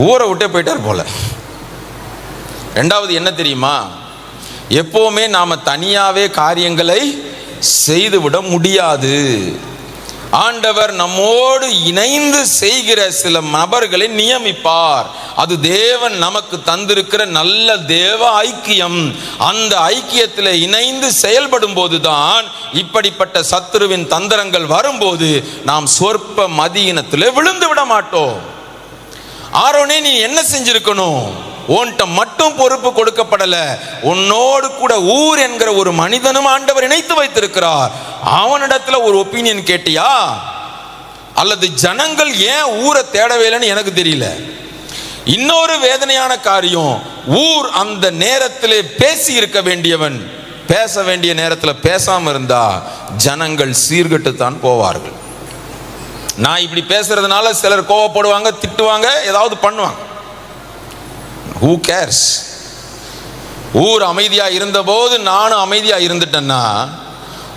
ஊரை விட்டே போயிட்டார் போல. ரெண்டாவது என்ன தெரியுமா, எப்பவுமே நாம தனியாவே காரியங்களை செய்துவிட முடியாது. ஆண்டவர் நம்மோடு இணைந்து செய்கிற சில நபர்களை நியமிப்பார். அது தேவன் நமக்கு தந்திருக்கிற நல்ல தேவ ஐக்கியம். அந்த ஐக்கியத்தில் இணைந்து செயல்படும் போதுதான் இப்படிப்பட்ட சத்துருவின் தந்திரங்கள் வரும்போது நாம் சொற்ப மதியினத்தில் விழுந்து விட மாட்டோம். ஆரோனே, நீ என்ன செஞ்சிருக்கணும்? உன்கிட்ட மட்டும் பொறுப்பு கொடுக்கப்படல, உன்னோடு கூட ஊர் என்கிற ஒரு மனிதனும் ஆண்டவர் இணைத்து வைத்திருக்கிறார். அவனிடத்துல ஒரு ஒப்பீனியன் கேட்டியா? அல்லது ஜனங்கள் ஏன் ஊரை தேடவே இல்லைன்னு எனக்கு தெரியல. இன்னொரு வேதனையான காரியம், ஊர் அந்த நேரத்திலே பேசி இருக்க வேண்டியவன் பேச வேண்டிய நேரத்தில் பேசாம இருந்தா ஜனங்கள் சீர்கெட்டுத்தான் போவார்கள். நான் இப்படி பேசுறதுனால சிலர் கோவப்படுவாங்க, திட்டுவாங்க, ஏதாவது பண்ணுவாங்க. Who cares? ஊர் அமைதியா இருந்தபோது நானும் அமைதியா இருந்துட்டேன்னா,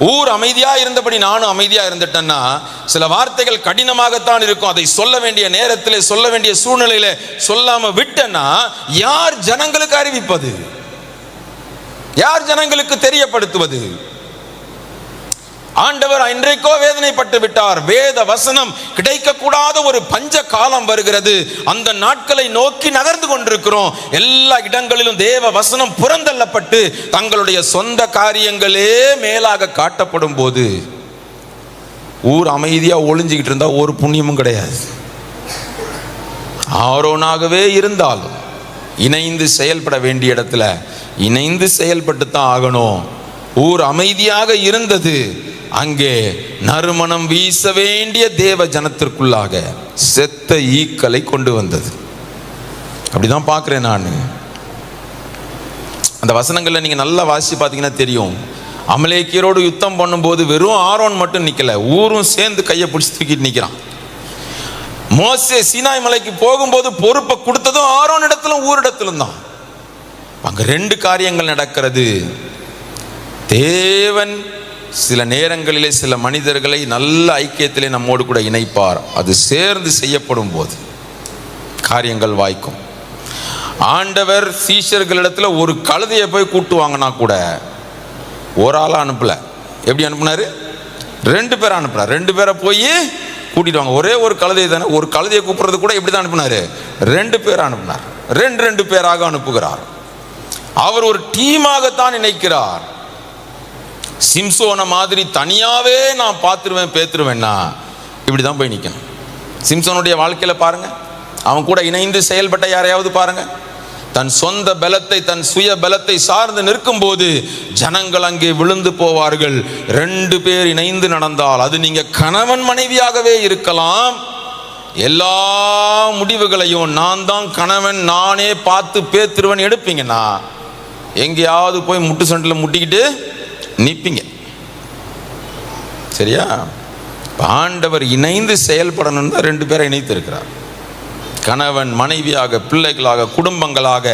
ஊர் அமைதியா இருந்தபடி நானும் அமைதியா இருந்துட்டேன்னா சில வார்த்தைகள் கடினமாகத்தான் இருக்கும். அதை சொல்ல வேண்டிய நேரத்தில் சொல்ல வேண்டிய சூழ்நிலையில சொல்லாம விட்டேன்னா யார் ஜனங்களுக்கு அறிவிப்பது? யார் ஜனங்களுக்கு தெரியப்படுத்துவது? ஆண்டவர் இன்றைக்கோ வேதனைப்பட்டு விட்டார். வேத வசனம் கிடைக்கக்கூடாத ஒரு பஞ்ச காலம் வருகிறது. அந்த நாட்களை நோக்கி நகர்ந்து கொண்டிருக்கிறோம். எல்லா இடங்களிலும் தேவ வசனம் புறந்தள்ளப்பட்டு தங்களுடைய சொந்த காரியங்களே மேலாக காட்டப்படும் போது ஊர் அமைதியா ஒளிஞ்சுக்கிட்டு இருந்தா ஒரு புண்ணியமும் கிடையாது. ஆரோனாகவே இருந்தாலும் இணைந்து செயல்பட வேண்டிய இடத்துல இணைந்து செயல்பட்டு தான் ஆகணும். ஊர் அமைதியாக இருந்தது, அங்கே நறுமணம் வீச வேண்டிய தேவ ஜனத்திற்குள்ளாக செத்த ஈக்களை கொண்டு வந்தது. அப்படிதான் பார்க்கிறேன் நான். அந்த வசனங்கள்ல நீங்க நல்லா வாசிச்சு பார்த்தீங்கன்னா தெரியும். அமலேக்கியரோடு யுத்தம் பண்ணும்போது வெறும் ஆரோன் மட்டும் நிக்கல, ஊரும் சேர்ந்து கையை பிடிச்சி தூக்கிட்டு நிக்கிறான். மோசே சீனாய் மலைக்கு போகும்போது பொறுப்பை கொடுத்ததும் ஆரோன் இடத்திலும் ஊரிடத்திலும் தான். அங்க ரெண்டு காரியங்கள் நடக்கிறது. தேவன் சில நேரங்களிலே சில மனிதர்களை நல்ல ஐக்கியத்திலே நம்மோடு கூட இணைப்பார். அது சேர்ந்து செய்யப்படும் போது காரியங்கள் வாய்க்கும். ஆண்டவர் சீஷர்களிடத்துல ஒரு கழுதையை போய் கூட்டு வாங்கினா கூட ஒரு ஆளை அனுப்பல. எப்படி அனுப்புனாரு? 2 பேரை அனுப்புனார். 2 பேரை போய் கூட்டிட்டு வாங்க. ஒரே ஒரு கழுதை தானே, ஒரு கழுதையை கூப்பிடுறது கூட எப்படி தான் அனுப்புனாரு? 2 பேரை அனுப்புனார். 2 பேராக அனுப்புகிறார். அவர் ஒரு டீமாகத்தான் நினைக்கிறார். சிம்சோன மாதிரி தனியாவே நான் பார்த்துருவேன் பேத்துருவேன்னா இப்படிதான் போய் நிற்கணும். சிம்சோனுடைய வாழ்க்கையில பாருங்க, அவன் கூட இணைந்து செயல்பட்ட யாரையாவது பாருங்க. தன் சொந்த பலத்தை தன் சுய பலத்தை சார்ந்து நிற்கும் போது ஜனங்கள் அங்கே விழுந்து போவார்கள். 2 பேர் இணைந்து நடந்தால், அது நீங்க கணவன் மனைவியாகவே இருக்கலாம், எல்லா முடிவுகளையும் நான் தான் கணவன் நானே பார்த்து பேத்துருவன் எடுப்பீங்கன்னா எங்கேயாவது போய் முட்டு சண்டில் முட்டிக்கிட்டு நிற்பீங்க. சரியா? ஆண்டவர் இணைந்து செயல்படணும் தான் 2 பேரை இணைத்து இருக்கிறார். கணவன் மனைவியாக, பிள்ளைகளாக, குடும்பங்களாக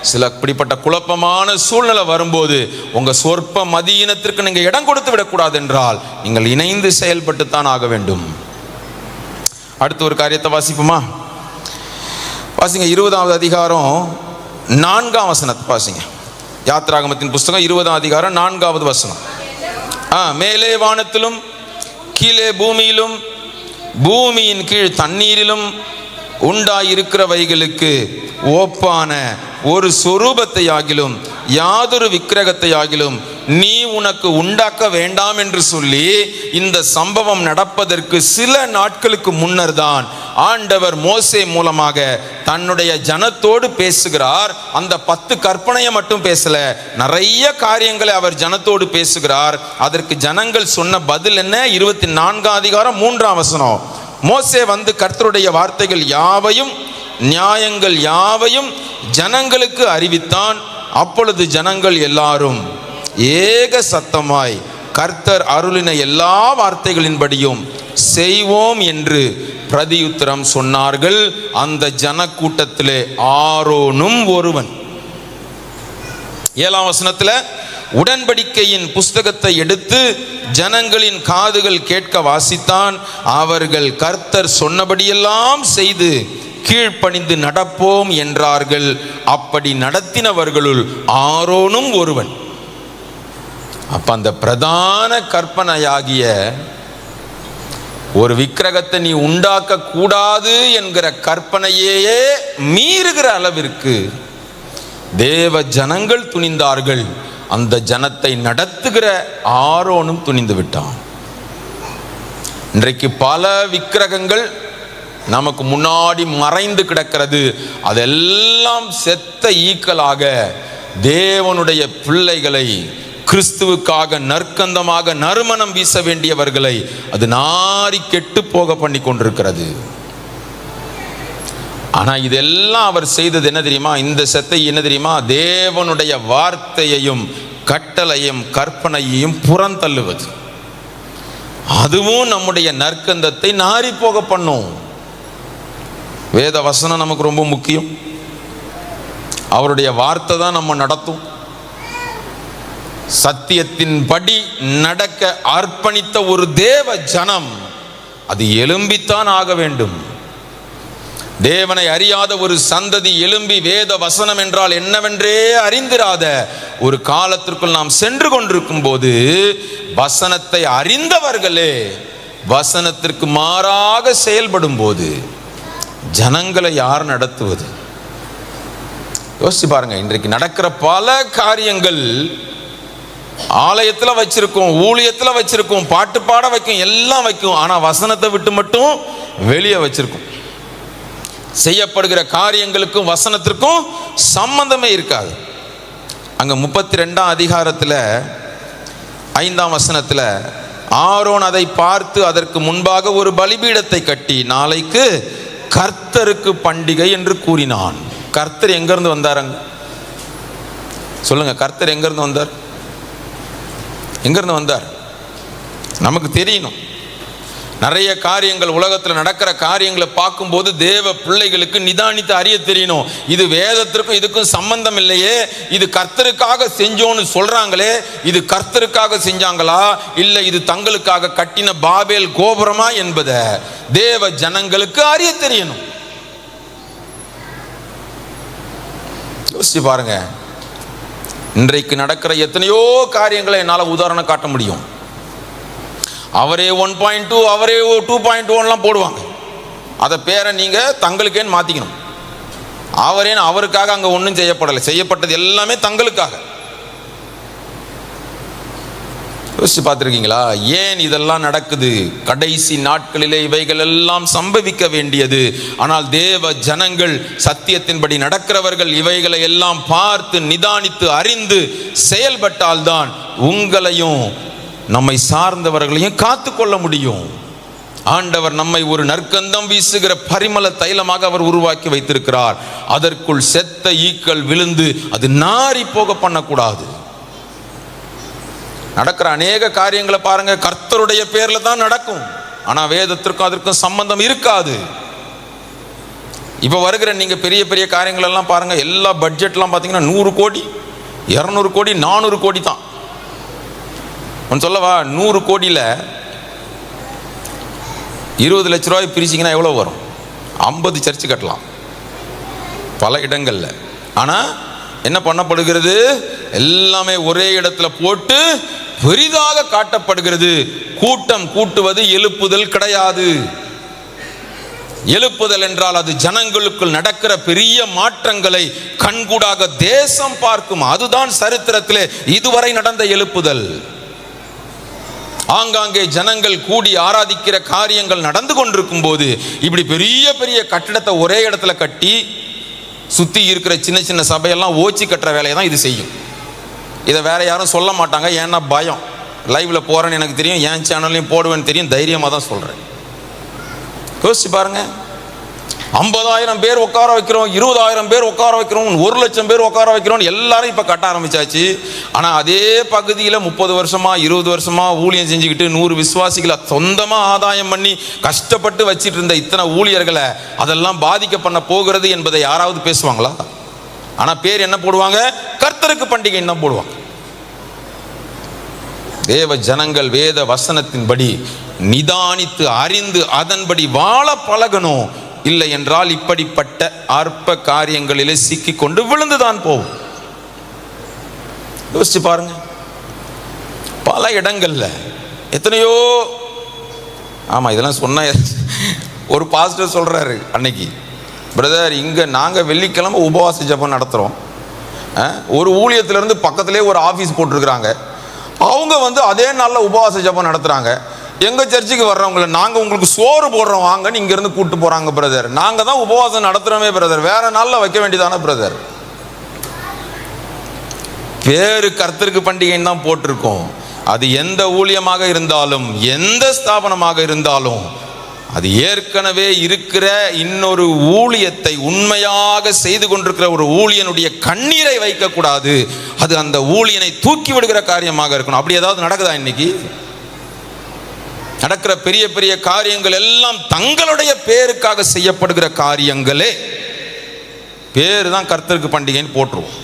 சில இப்படிப்பட்ட குழப்பமான சூழ்நிலை வரும்போது உங்க சொற்ப மதியினத்திற்கு நீங்க இடம் கொடுத்து விடக்கூடாது என்றால் நீங்கள் இணைந்து செயல்பட்டு தான் ஆக வேண்டும். அடுத்த ஒரு காரியத்தை வாசிப்போமா? வாசிங்க 20வது அதிகாரம் 4ஆம் வசனத்தை வாசிங்க. யாத்திராகமத்தின் புஸ்தகம் 20ஆம் அதிகாரம் 4வது வசனம். மேலே வானத்திலும் கீழே பூமியிலும் பூமியின் கீழ் தண்ணீரிலும் உண்டாயிருக்கிறவைகளுக்கு ஒப்பான ஒரு சொரூபத்தை ஆகிலும் யாதொரு விக்கிரகத்தை ஆகிலும் நீ உனக்கு உண்டாக்க வேண்டாம் என்று சொல்லி இந்த சம்பவம் நடப்பதற்கு சில நாட்களுக்கு முன்னர் தான் ஆண்டவர் மோசே மூலமாக தன்னுடைய ஜனத்தோடு பேசுகிறார். அந்த 10 கற்பனையை மட்டும் பேசல, நிறைய காரியங்களை அவர் ஜனத்தோடு பேசுகிறார். அதற்கு ஜனங்கள் சொன்ன பதில் என்ன? 24ஆம் அதிகாரம் 3ஆம் வசனம். மோசே வந்து கர்த்தருடைய வார்த்தைகள் யாவையும் நியாயங்கள் யாவையும் ஜனங்களுக்கு அறிவித்தான். அப்பொழுது ஜனங்கள் எல்லாரும் ஏக சத்தமாய் கர்த்தர் அருளின எல்லா வார்த்தைகளின்படியும் செய்வோம் என்று பிரதியுத்தரம் சொன்னார்கள். அந்த ஜனக்கூட்டத்திலே ஆரோனும் ஒருவன். 7ஆம் வசனத்தில், உடன்படிக்கையின் புஸ்தகத்தை எடுத்து ஜனங்களின் காதுகள் கேட்க வாசித்தான். அவர்கள் கர்த்தர் சொன்னபடியெல்லாம் செய்து கீழ்ப்பணிந்து நடப்போம் என்றார்கள். அப்படி நடத்தினவர்களுள் ஆரோனும் ஒருவன். அப்ப அந்த பிரதான கற்பனையாகிய ஒரு விக்கிரகத்தை நீ உண்டாக்க கூடாது என்கிற கற்பனையே மீறுகிற அளவிற்கு தேவ ஜனங்கள் துணிந்தார்கள். அந்த ஜனத்தை நடத்துகிற ஆரோனும் துணிந்து விட்டான். இன்றைக்கு பல விக்கிரகங்கள் நமக்கு முன்னாடி மறைந்து கிடக்கிறது. அதெல்லாம் செத்த ஈக்களாக தேவனுடைய பிள்ளைகளை, கிறிஸ்துவுக்காக நற்கந்தமாக நறுமணம் வீச வேண்டியவர்களை அது நாரி கெட்டு போக பண்ணி கொண்டிருக்கிறது. ஆனா இதெல்லாம் அவர் செய்தது என்ன தெரியுமா? இந்த செத்தை என்ன தெரியுமா? தேவனுடைய வார்த்தையையும் கட்டளையும் கற்பனையையும் புறந்தள்ளுவது. அதுவும் நம்முடைய நற்கந்தத்தை நாரி போக பண்ணும். வேத வசனம் நமக்கு ரொம்ப முக்கியம். அவருடைய வார்த்தை தான் நம்ம நடத்தும். சத்தியத்தின்படி நடக்க அர்ப்பணித்த ஒரு தேவ ஜனம் அது எழும்பித்தான் ஆக வேண்டும். தேவனை அறியாத ஒரு சந்ததி எழும்பி வேத வசனம் என்றால் என்னவென்றே அறிந்திராத ஒரு காலத்திற்குள் நாம் சென்று கொண்டிருக்கும் போது, வசனத்தை அறிந்தவர்களே வசனத்திற்கு மாறாக செயல்படும் போது ஜனங்களை யார் நடத்துவது? யோசிச்சு பாருங்க. இன்றைக்கு நடக்கிற பல காரியங்கள் ஆலயத்தில் வச்சிருக்கோம், ஊழியத்தில் வச்சிருக்கோம், பாட்டு பாட வைக்கும், எல்லாம் வைக்கும். ஆனா வசனத்தை விட்டு மட்டும் வெளியே வச்சிருக்கோம். செய்யப்படுகிற காரியங்களுக்கும் வசனத்திற்கும் சம்பந்தமே இருக்காது. அங்க 32ஆம் அதிகாரத்தில் 5ஆம் வசனத்தில், ஆரோன் அதை பார்த்து அதற்கு முன்பாக ஒரு பலிபீடத்தை கட்டி நாளைக்கு கர்த்தருக்கு பண்டிகை என்று கூறினான். கர்த்தர் எங்கிருந்து வந்தாருங்க? சொல்லுங்க, கர்த்தர் எங்கிருந்து வந்தார்? எங்கிருந்து வந்தார்? நமக்கு தெரியணும். நிறைய காரியங்கள் உலகத்தில் நடக்கிற காரியங்களை பார்க்கும்போது தேவ பிள்ளைகளுக்கு நிதானித்து அறிய தெரியணும். இது வேதத்திற்கும் இதுக்கும் சம்பந்தம் இல்லையே, இது கர்த்தருக்காக செஞ்சோன்னு சொல்றாங்களே, இது கர்த்தருக்காக செஞ்சாங்களா இல்லை இது தங்களுக்காக கட்டின பாபேல் கோபுரமா என்பதை தேவ ஜனங்களுக்கு அறிய தெரியணும். யோசிச்சு பாருங்க. இன்றைக்கு நடக்கிற எத்தனையோ காரியங்களை என்னால் உதாரணம் காட்ட முடியும். அவரே 1.2 அவரே 2.1 போடுவாங்க. அதை பேரை நீங்க தங்களுக்கேன்னு மாத்திக்கணும். அவரேன்னு அவருக்காக அங்க ஒன்றும் செய்யப்படலை, செய்யப்பட்டது எல்லாமே தங்களுக்காக. யோசிச்சு பார்த்துருக்கீங்களா? ஏன் இதெல்லாம் நடக்குது? கடைசி நாட்களிலே இவைகள் எல்லாம் சம்பவிக்க வேண்டியது. ஆனால் தேவ ஜனங்கள், சத்தியத்தின்படி நடக்கிறவர்கள் இவைகளை எல்லாம் பார்த்து நிதானித்து அறிந்து செயல்பட்டால்தான் உங்களையும் நம்மை சார்ந்தவர்களையும் காத்து கொள்ள முடியும். ஆண்டவர் நம்மை ஒரு நற்கந்தம் வீசுகிற பரிமள தைலமாக அவர் உருவாக்கி வைத்திருக்கிறார். அதற்குள் செத்த ஈக்கள் விழுந்து அது நாரி போக பண்ணக்கூடாது. நடக்கிற அநேக காரியங்களை பாருங்க, கர்த்தருடைய பேர்ல தான் நடக்கும். ஆனா வேதத்திற்கும் அதற்கும் சம்பந்தம் இருக்காது. இப்ப வருகிற நீங்க பெரிய பெரிய காரியங்கள் எல்லாம் பாருங்க, எல்லா பட்ஜெட்லாம் பாத்தீங்கன்னா 100 கோடி 200 கோடி 400 கோடி தான். சொல்லவா, 100 கோடியில 20 லட்ச ரூபாய் பிரிச்சிங்கன்னா எவ்வளவு வரும்? 50 சர்ச்சு கட்டலாம் பல இடங்கள்ல. ஆனா என்ன பண்ணப்படுகிறது? எல்லாமே ஒரே இடத்துல போட்டு பெரிதாக காட்டப்படுகிறது. கூட்டம் கூட்டுவது எழுப்புதல் கிடையாது. எழுப்புதல் என்றால் அது ஜனங்களுக்குள் நடக்கிற பெரிய மாற்றங்களை கண்கூடாக தேசம் பார்க்கும். அதுதான் சரித்திரத்திலே இதுவரை நடந்த எழுப்புதல். ஆங்காங்கே ஜனங்கள் கூடி ஆராதிக்கிற காரியங்கள் நடந்து கொண்டிருக்கும் போது இப்படி பெரிய பெரிய கட்டிடத்தை ஒரே இடத்துல கட்டி சுத்தி இருக்கிற சின்ன சின்ன சபையெல்லாம் ஓச்சி கட்டுற வேலையை தான் இது செய்யும். இதை வேற யாரும் சொல்ல மாட்டாங்க. ஏன்னா பயம். லைவ்ல போறேன்னு எனக்கு தெரியும், என் சேனல்லையும் போடுவேன்னு தெரியும், தைரியமாக தான் சொல்றேன். யோசிச்சு பாருங்க. 50,000 பேர் உட்கார வைக்கிறோம், 20,000 பேர் உட்கார வைக்கிறோம், 1,00,000 பேர் உட்கார வைக்கிறோம், எல்லாரும் இப்போ கட்ட ஆரம்பிச்சாச்சு. ஆனால் அதே பகுதியில் 30 வருஷமா 20 வருஷமா ஊழியம் செஞ்சுக்கிட்டு 100 விசுவாசிகளை சொந்தமாக ஆதாயம் பண்ணி கஷ்டப்பட்டு வச்சிட்டு இருந்த இத்தனை ஊழியர்களை அதெல்லாம் பாதிக்க பண்ண போகிறது என்பதை யாராவது பேசுவாங்களா? ஆனால் பேர் என்ன போடுவாங்க? கர்த்தருக்கு பண்டிகை தான் போடுவாங்க. தேவ ஜனங்கள் வேத வசனத்தின்படி நிதானித்து அறிந்து அதன்படி வாழ பழகணும். இல்லை என்றால் இப்படிப்பட்ட அற்ப காரியங்களிலே சிக்கிக்கொண்டு விழுந்துதான் போகும். யோசிச்சு பாருங்க, பல இடங்கள்ல எத்தனையோ, ஆமா இதெல்லாம் சொன்ன ஒரு பாஸ்டர் சொல்றாரு அன்னைக்கு, பிரதர் இங்க நாங்க வெள்ளிக்கிழமை உபவாச ஜெபம் நடத்துறோம், ஒரு ஊழியத்திலிருந்து பக்கத்திலே ஒரு ஆபீஸ் போட்டிருக்கிறாங்க, அவங்க அதே நாளில் உபவாச ஜெபம் நடத்துறாங்க. எங்கள் சர்ச்சுக்கு வர்றவங்களை நாங்கள் உங்களுக்கு சோறு போடுறோம் வாங்கன்னு இங்கேருந்து கூப்பிட்டு போகிறாங்க பிரதர். நாங்கள் தான் உபவாசம் நடத்துகிறோமே பிரதர், வேற நாளில் வைக்க வேண்டியதான பிரதர். பேரு கர்த்தருக்கு பண்டிகைன்னு தான் போட்டிருக்கோம். அது எந்த ஊழியமாக இருந்தாலும் எந்த ஸ்தாபனமாக இருந்தாலும் அது ஏற்கனவே இருக்கிற இன்னொரு ஊழியத்தை உண்மையாக செய்து கொண்டிருக்கிற ஒரு ஊழியனுடைய கண்ணீரை வைக்கக்கூடாது. அது அந்த ஊழியனை தூக்கி விடுகிற காரியமாக இருக்கணும். அப்படி ஏதாவது நடக்குதா? இன்னைக்கு நடக்கிற பெரிய பெரிய காரியங்கள் எல்லாம் தங்களுடைய பேருக்காக செய்யப்படுகிற காரியங்களே. பேரு தான் கர்த்தருக்கு பண்டிகைன்னு போட்டுருவோம்.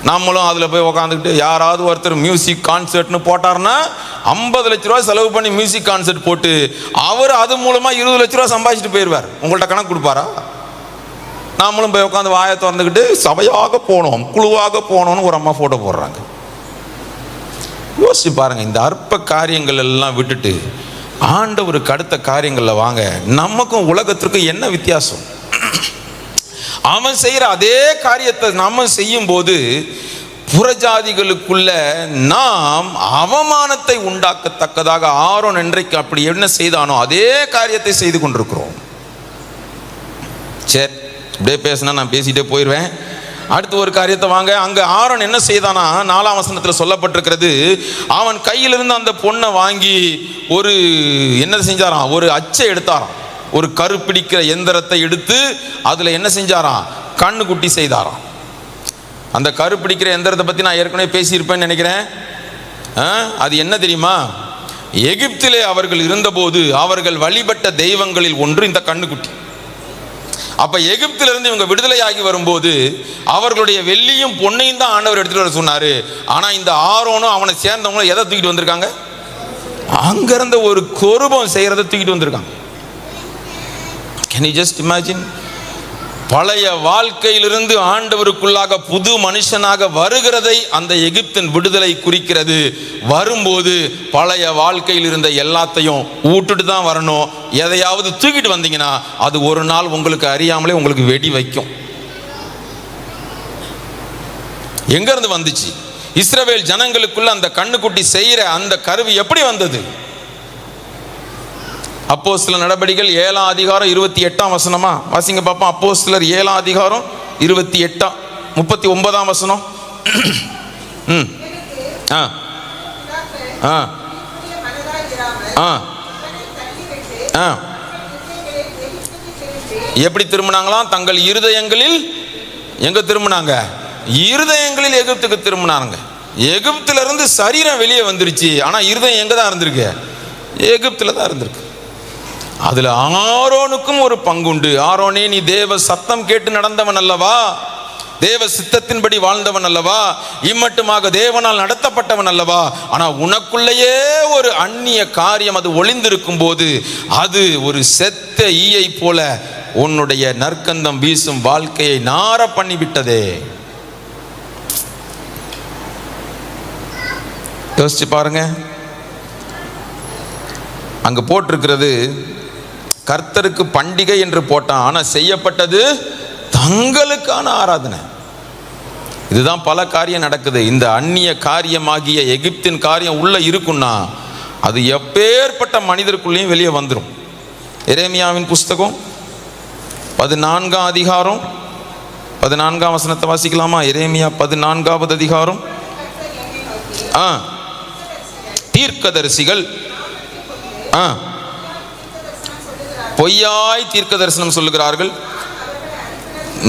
நம்மளும் அதில் போய் உக்காந்துக்கிட்டு யாராவது ஒருத்தர் மியூசிக் கான்சர்ட்னு போட்டார்னா 50 லட்ச ரூபா செலவு பண்ணி மியூசிக் கான்சர்ட் போட்டு அவர் அது மூலமாக 20 லட்ச ரூபா சம்பாதிச்சுட்டு போயிடுவார். உங்கள்கிட்ட கணக்கு கொடுப்பாரா? நாமளும் போய் உட்காந்து வாயை திறந்துக்கிட்டு சபையாக போனோம், குழுவாக போனோம்னு ஒரு அம்மா ஃபோட்டோ போடுறாங்க. யோசிச்சு பாருங்க, இந்த அற்ப காரியங்கள் எல்லாம் விட்டுட்டு ஆண்டவருக்கு அடுத்த காரியங்களில் வாங்க. நமக்கும் உலகத்திற்கும் என்ன வித்தியாசம்? அவன் செய்கிற அதே காரியத்தை நம்ம செய்யும் போது புறஜாதிகளுக்குள்ள நாம் அவமானத்தை உண்டாக்கத்தக்கதாக ஆரோன் என்றைக்கு அப்படி என்ன செய்தானோ அதே காரியத்தை செய்து கொண்டிருக்கிறோம். சரி, இப்படியே பேசினா நான் பேசிட்டே போயிடுவேன். அடுத்து ஒரு காரியத்தை வாங்க. அங்க ஆரோன் என்ன செய்தானா, 4ஆம் வசனத்தில் சொல்லப்பட்டிருக்கிறது, அவன் கையிலிருந்து அந்த பொண்ணை வாங்கி ஒரு என்ன செஞ்சாராம், ஒரு அச்சை எடுத்தாராம், ஒரு கருப்பிடிக்கிற எந்திரத்தை எடுத்து அதுல என்ன செஞ்சாராம், கண்ணுக்குட்டி செய்தாராம். அந்த கருப்பிடிக்கிற எந்திரத்தை பத்தி நான் ஏற்கனவே பேசியிருப்பேன்னு நினைக்கிறேன். அது என்ன தெரியுமா? எகிப்திலே அவர்கள் இருந்தபோது அவர்கள் வழிபட்ட தெய்வங்களில் ஒன்று இந்த கண்ணுக்குட்டி. அப்ப எகிப்திலிருந்து இவங்க விடுதலையாகி வரும்போது அவர்களுடைய வெள்ளியும் பொன்னையும் தான் ஆண்டவர் எடுத்துட்டு வர சொன்னாரு. ஆனா இந்த ஆரோனும் அவனை சேர்ந்தவங்களும் எதை தூக்கிட்டு வந்திருக்காங்க? அங்கிருந்த ஒரு கொருபம் செய்யறதை தூக்கிட்டு வந்திருக்காங்க. Can you just imagine? பழைய வாழ்க்கையிலிருந்து ஆண்டவருக்குள்ளாக புது மனுஷனாக வருகிறதை அந்த எகிப்தின் விடுதலை குறிக்கிறது. வரும்போது பழைய வாழ்க்கையில் இருந்த எல்லாத்தையும் விட்டுட்டு தான் வரணும். எதையாவது தூக்கிட்டு வந்தீங்கன்னா அது ஒரு நாள் உங்களுக்கு அறியாமலே உங்களுக்கு வெடி வைக்கும். எங்க இருந்து வந்துச்சு? இஸ்ரவேல் ஜனங்களுக்குள்ள அந்த கண்ணுக்குட்டி செய்யற அந்த கருவி எப்படி வந்தது? அப்போஸ்தலர் நடபடிகள் 7ஆம் அதிகாரம் 28ஆம் வசனமா வாசிங்க பாப்போம். அப்போஸ்தலர் 7ஆம் அதிகாரம் 28 39ஆம் வசனம். எப்படி திரும்பினாங்களாம்? தங்கள் இருதயங்களில் எங்க திரும்பினாங்க? இருதயங்களில் எகிப்துக்கு திரும்பினாங்க. எகிப்துல இருந்து சரீரம் வெளியே வந்துருச்சு, ஆனா இருதயம் எங்க தான் இருந்திருக்கு? எகிப்துல தான் இருந்திருக்கு. அதுல ஆரோனுக்கும் ஒரு பங்குண்டு. ஆரோனே, நீ தேவ சத்தம் கேட்டு நடந்தவன் அல்லவா, தேவ சித்தத்தின்படி வாழ்ந்தவன் அல்லவா, இம்மட்டுமாக தேவனால் நடத்தப்பட்டவன் அல்லவா. ஆனா உனக்குள்ளேயே ஒரு அந்நிய காரியம் அது ஒளிந்திருக்கும் போது அது ஒரு செத்த ஈயை போல உன்னுடைய நற்கந்தம் வீசும் வாழ்க்கையை நார பண்ணிவிட்டதே. யோசிச்சு பாருங்க. அங்க போட்டிருக்கிறது கர்த்தருக்கு பண்டிகை என்று போட்டான், ஆனா செய்யப்பட்டது தங்களுக்கான ஆராதனை. இதுதான் பல காரியம் நடக்குது. இந்த அந்நிய காரியமாகிய எகிப்தின் காரியம் உள்ள இருக்குன்னா அது எப்பேற்பட்ட மனிதருக்குள்ளேயும் வெளியே வந்துடும். எரேமியாவின் புஸ்தகம் 14ஆம் அதிகாரம் 14ஆம் வசனத்தை வாசிக்கலாமா? எரேமியா 14ஆவது அதிகாரம். தீர்க்கதரிசிகள் பொய்யாய் தீர்க்க தரிசனம் சொல்லுகிறார்கள்.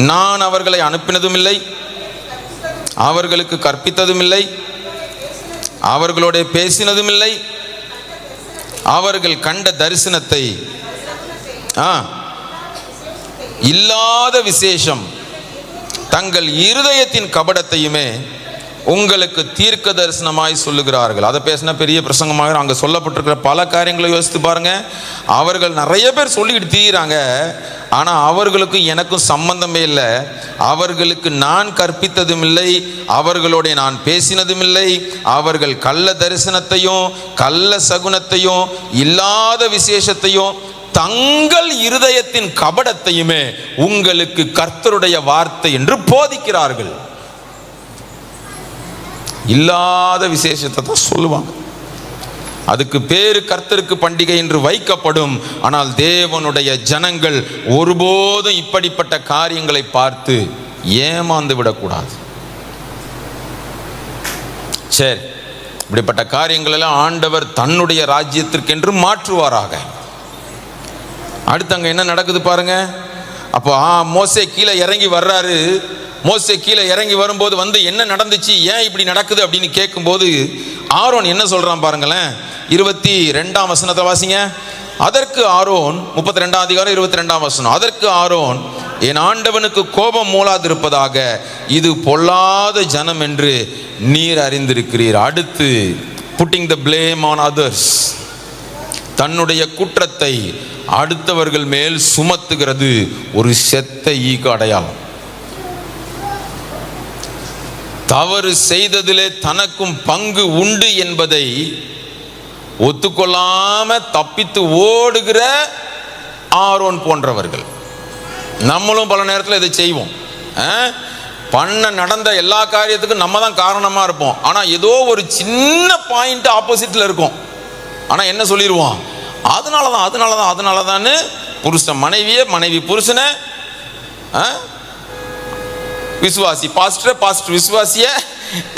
நான் அவர்களை அனுப்பினதும் இல்லை, அவர்களுக்கு கற்பித்ததும் இல்லை, அவர்களோட பேசினதும் இல்லை. அவர்கள் கண்ட தரிசனத்தை இல்லாத விசேஷம் தங்கள் இருதயத்தின் கபடத்தையுமே உங்களுக்கு தீர்க்க தரிசனமாய் சொல்லுகிறார்கள். அதை பேசினா பெரிய பிரசங்கமாக அங்கே சொல்லப்பட்டிருக்கிற பல காரியங்களை யோசித்து பாருங்க. அவர்கள் நிறைய பேர் சொல்லிக்கிட்டு தீராங்க, ஆனால் அவர்களுக்கும் எனக்கும் சம்பந்தமே இல்லை. அவர்களுக்கு நான் கற்பித்ததும் இல்லை, அவர்களோட நான் பேசினதும் இல்லை. அவர்கள் கள்ள தரிசனத்தையும் கள்ள சகுனத்தையும் இல்லாத விசேஷத்தையும் தங்கள் இருதயத்தின் கபடத்தையுமே உங்களுக்கு கர்த்தருடைய வார்த்தை என்று போதிக்கிறார்கள். இல்லாத விசேஷத்தை தான் சொல்லுவாங்க. அதுக்கு பேரு கர்த்தருக்கு பண்டிகை என்று வைக்கப்படும். ஆனால் தேவனுடைய ஜனங்கள் ஒருபோதும் இப்படிப்பட்ட காரியங்களை பார்த்து ஏமாந்து விடக்கூடாது. சரி, இப்படிப்பட்ட காரியங்கள் எல்லாம் ஆண்டவர் தன்னுடைய ராஜ்யத்திற்கென்று மாற்றுவாராக. அடுத்து அங்க என்ன நடக்குது பாருங்க. அப்போ மோசே கீழே இறங்கி வர்றாரு. மோசே கீழே இறங்கி வரும்போது வந்து என்ன நடந்துச்சு, ஏன் இப்படி நடக்குது அப்படின்னு கேட்கும்போது ஆரோன் என்ன சொல்றான் பாருங்களேன். 22ஆம் வசனத்தை வாசிங்க. அதற்கு ஆரோன், 32ஆம் அதிகாரம் 22ஆம் வசனம். அதற்கு ஆரோன், என் ஆண்டவனுக்கு கோபம் மூளாதிருப்பதாக, இது பொல்லாத ஜனம் என்று நீர் அறிந்திருக்கிறீர். அடுத்து pudding the blame on others, தன்னுடைய குற்றத்தை அடுத்தவர்கள் மேல் சுமத்துகிறது ஒரு செத்த ஈக்கு அடையாளம். தவறு செய்ததிலே தனக்கும் பங்கு உண்டு என்பதை ஒத்துக்கொள்ளாம தப்பித்து ஓடுகிற ஆரோன் போன்றவர்கள். நம்மளும் பல நேரத்தில் இதை செய்வோம். நடந்த எல்லா காரியத்துக்கும் நம்ம தான் காரணமா இருப்போம். ஆனா ஏதோ ஒரு சின்ன பாயிண்ட் ஆப்போசிட்ல இருக்கும். ஆனா என்ன சொல்லிடுவோம், அதனாலதான் புருஷன் மனைவியே, மனைவி புருஷனை, விசுவாசி பாஸ்டர், பாஸ்டர் விசுவாசிய,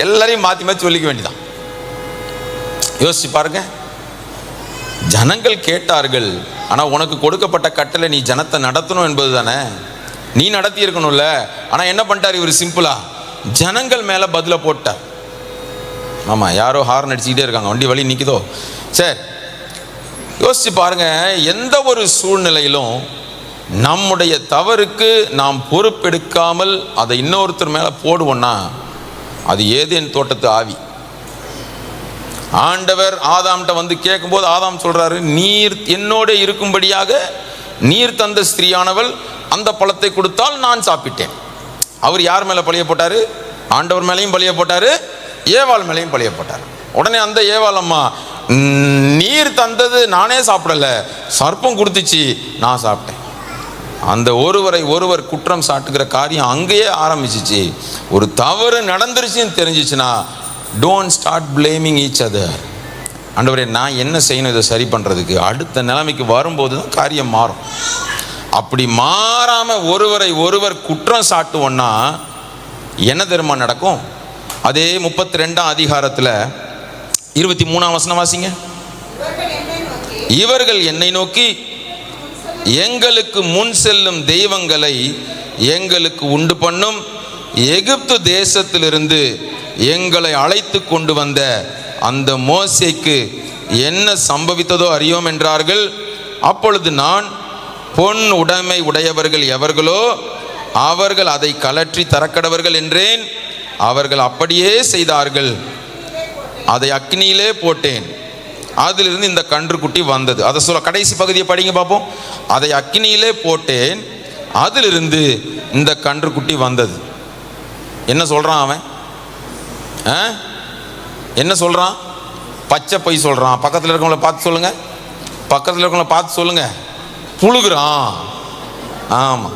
எல்லாரையும் மாத்தி மாத்தி சொல்லிக்க வேண்டியதான். யோசிச்சு பாருங்க. ஜனங்கள் கேட்டார்கள், ஆனா உனக்கு கொடுக்கப்பட்ட கட்டளை நீ ஜனத்தை நடத்தணும் என்பது தானே, நீ நடத்தி இருக்கணும்ல. ஆனா என்ன பண்ணிட்டார் இவர், சிம்பிளா ஜனங்கள் மேல பதில போட்டார். ஆமா, யாரோ ஹார்ன் அடிச்சுக்கிட்டே இருக்காங்க, வண்டி வழி நிக்குதோ. சரி, யோசிச்சு பாருங்க. எந்த ஒரு சூழ்நிலையிலும் நம்முடைய தவறுக்கு நாம் பொறுப்பெடுக்காமல் அதை இன்னொருத்தர் மேல போடுவோம்னா அது ஏதேன் தோட்டத்து ஆவி. ஆண்டவர் ஆதாம்கிட்ட வந்து கேட்கும்போது ஆதாம் சொல்றாரு, நீர் என்னோட இருக்கும்படியாக நீர் தந்த ஸ்திரீயானவள் அந்த பழத்தை கொடுத்தால் நான் சாப்பிட்டேன். அவர் யார் மேல பழிய போட்டாரு? ஆண்டவர் மேலையும் பழிய போட்டாரு, ஏவாள் மேலையும் பழிய போட்டார். உடனே அந்த ஏவாள் அம்மா, நீர் தந்தது நானே சாப்பிடல, சர்ப்பம் கொடுத்துச்சு, நான் சாப்பிட்டேன். அந்த ஒருவரை ஒருவர் குற்றம் சாட்டுகிற காரியம் அங்கேயே ஆரம்பிச்சிச்சு. ஒரு தவறு நடந்துருச்சுன்னு தெரிஞ்சிச்சுன்னா don't start blaming each other. ஆண்டவரே நான் என்ன செய்யணும் இதை சரி பண்றதுக்கு, அடுத்த நிலைமைக்கு வரும்போது தான் காரியம் மாறும். அப்படி மாறாம ஒருவரை ஒருவர் குற்றம் சாட்டுவோம்னா என்ன தெரியுமா நடக்கும்? அதே 32ஆம் அதிகாரத்தில் 23ஆம் வசனம் வாசிங்க. இவர்கள் என்னை நோக்கி, எங்களுக்கு முன் செல்லும் தெய்வங்களை எங்களுக்கு உண்டு பண்ணும், எகிப்து தேசத்திலிருந்து எங்களை அழைத்து கொண்டு வந்த அந்த மோசேக்கு என்ன சம்பவித்ததோ அறியோம் என்றார்கள். அப்பொழுது நான், பொன் உடைமை உடையவர்கள் எவர்களோ அவர்கள் அதை கலற்றி தரக்கடவர்கள் என்றேன். அவர்கள் அப்படியே செய்தார்கள். அதை அக்னியிலே போட்டேன், அதிலிருந்து இந்த கன்றுக்குட்டி வந்தது. அதை சொல்ல, கடைசி பகுதியை படிங்க பார்ப்போம். அதை அக்னியிலே போட்டேன், அதிலிருந்து இந்த கன்றுக்குட்டி வந்தது. என்ன சொல்றான் அவன்? என்ன சொல்றான்? பச்சை பொய் சொல்றான். பக்கத்தில் இருக்கவங்கள பார்த்து சொல்லுங்க, பக்கத்தில் இருக்கவங்கள பார்த்து சொல்லுங்க, புழுகுறான். ஆமா,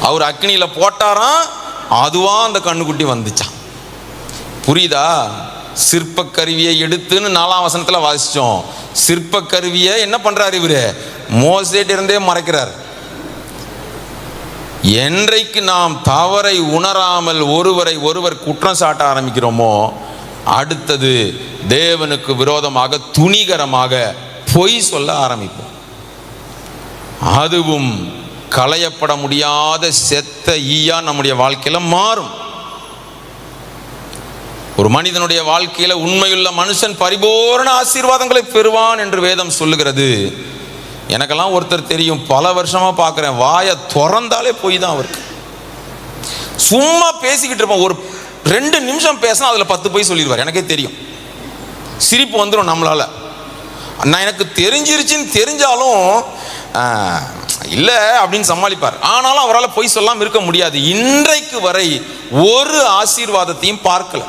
அவர் அக்னியில போட்டாராம், அதுவா அந்த கண்ணுக்குட்டி வந்துச்சான். புரியுதா? சிற்ப கருவியை எடுத்துன்னு 4ஆம் வசனத்துல வாசிச்சோம். சிற்ப கருவியை என்ன பண்றாரு இவரு? மோசேட்ட இருந்தே மறைக்கிறார். என்றைக்கு நாம் தவறை உணராமல் ஒருவரை ஒருவர் குற்றம் சாட்ட ஆரம்பிக்கிறோமோ, அடுத்தது தேவனுக்கு விரோதமாக துணிகரமாக பொய் சொல்ல ஆரம்பிப்போம். அதுவும் களையப்பட முடியாத செத்த ஈயா நம்முடைய வாழ்க்கையில மாறும். ஒரு மனிதனுடைய வாழ்க்கையில உண்மையுள்ள மனுஷன் பரிபூரண ஆசீர்வாதங்களை பெறுவான் என்று வேதம் சொல்லுகிறது. எனக்கெல்லாம் ஒருத்தர் தெரியும், பல வருஷமா பார்க்கிறேன், வாயை திறந்தாலே போய் தான் அவருக்கு. சும்மா பேசிக்கிட்டு இருப்போம், ஒரு 2 நிமிஷம் பேசினா அதுல 10 போய் சொல்லிடுவார். எனக்கே தெரியும், சிரிப்பு வந்துடும் நம்மளால. நான் எனக்கு தெரிஞ்சிருச்சுன்னு தெரிஞ்சாலும் இல்லை அப்படின்னு சமாளிப்பார். ஆனாலும் அவரால் பொய் சொல்லாமல் இருக்க முடியாது. இன்றைக்கு வரை ஒரு ஆசீர்வாதத்தையும் பார்க்கல.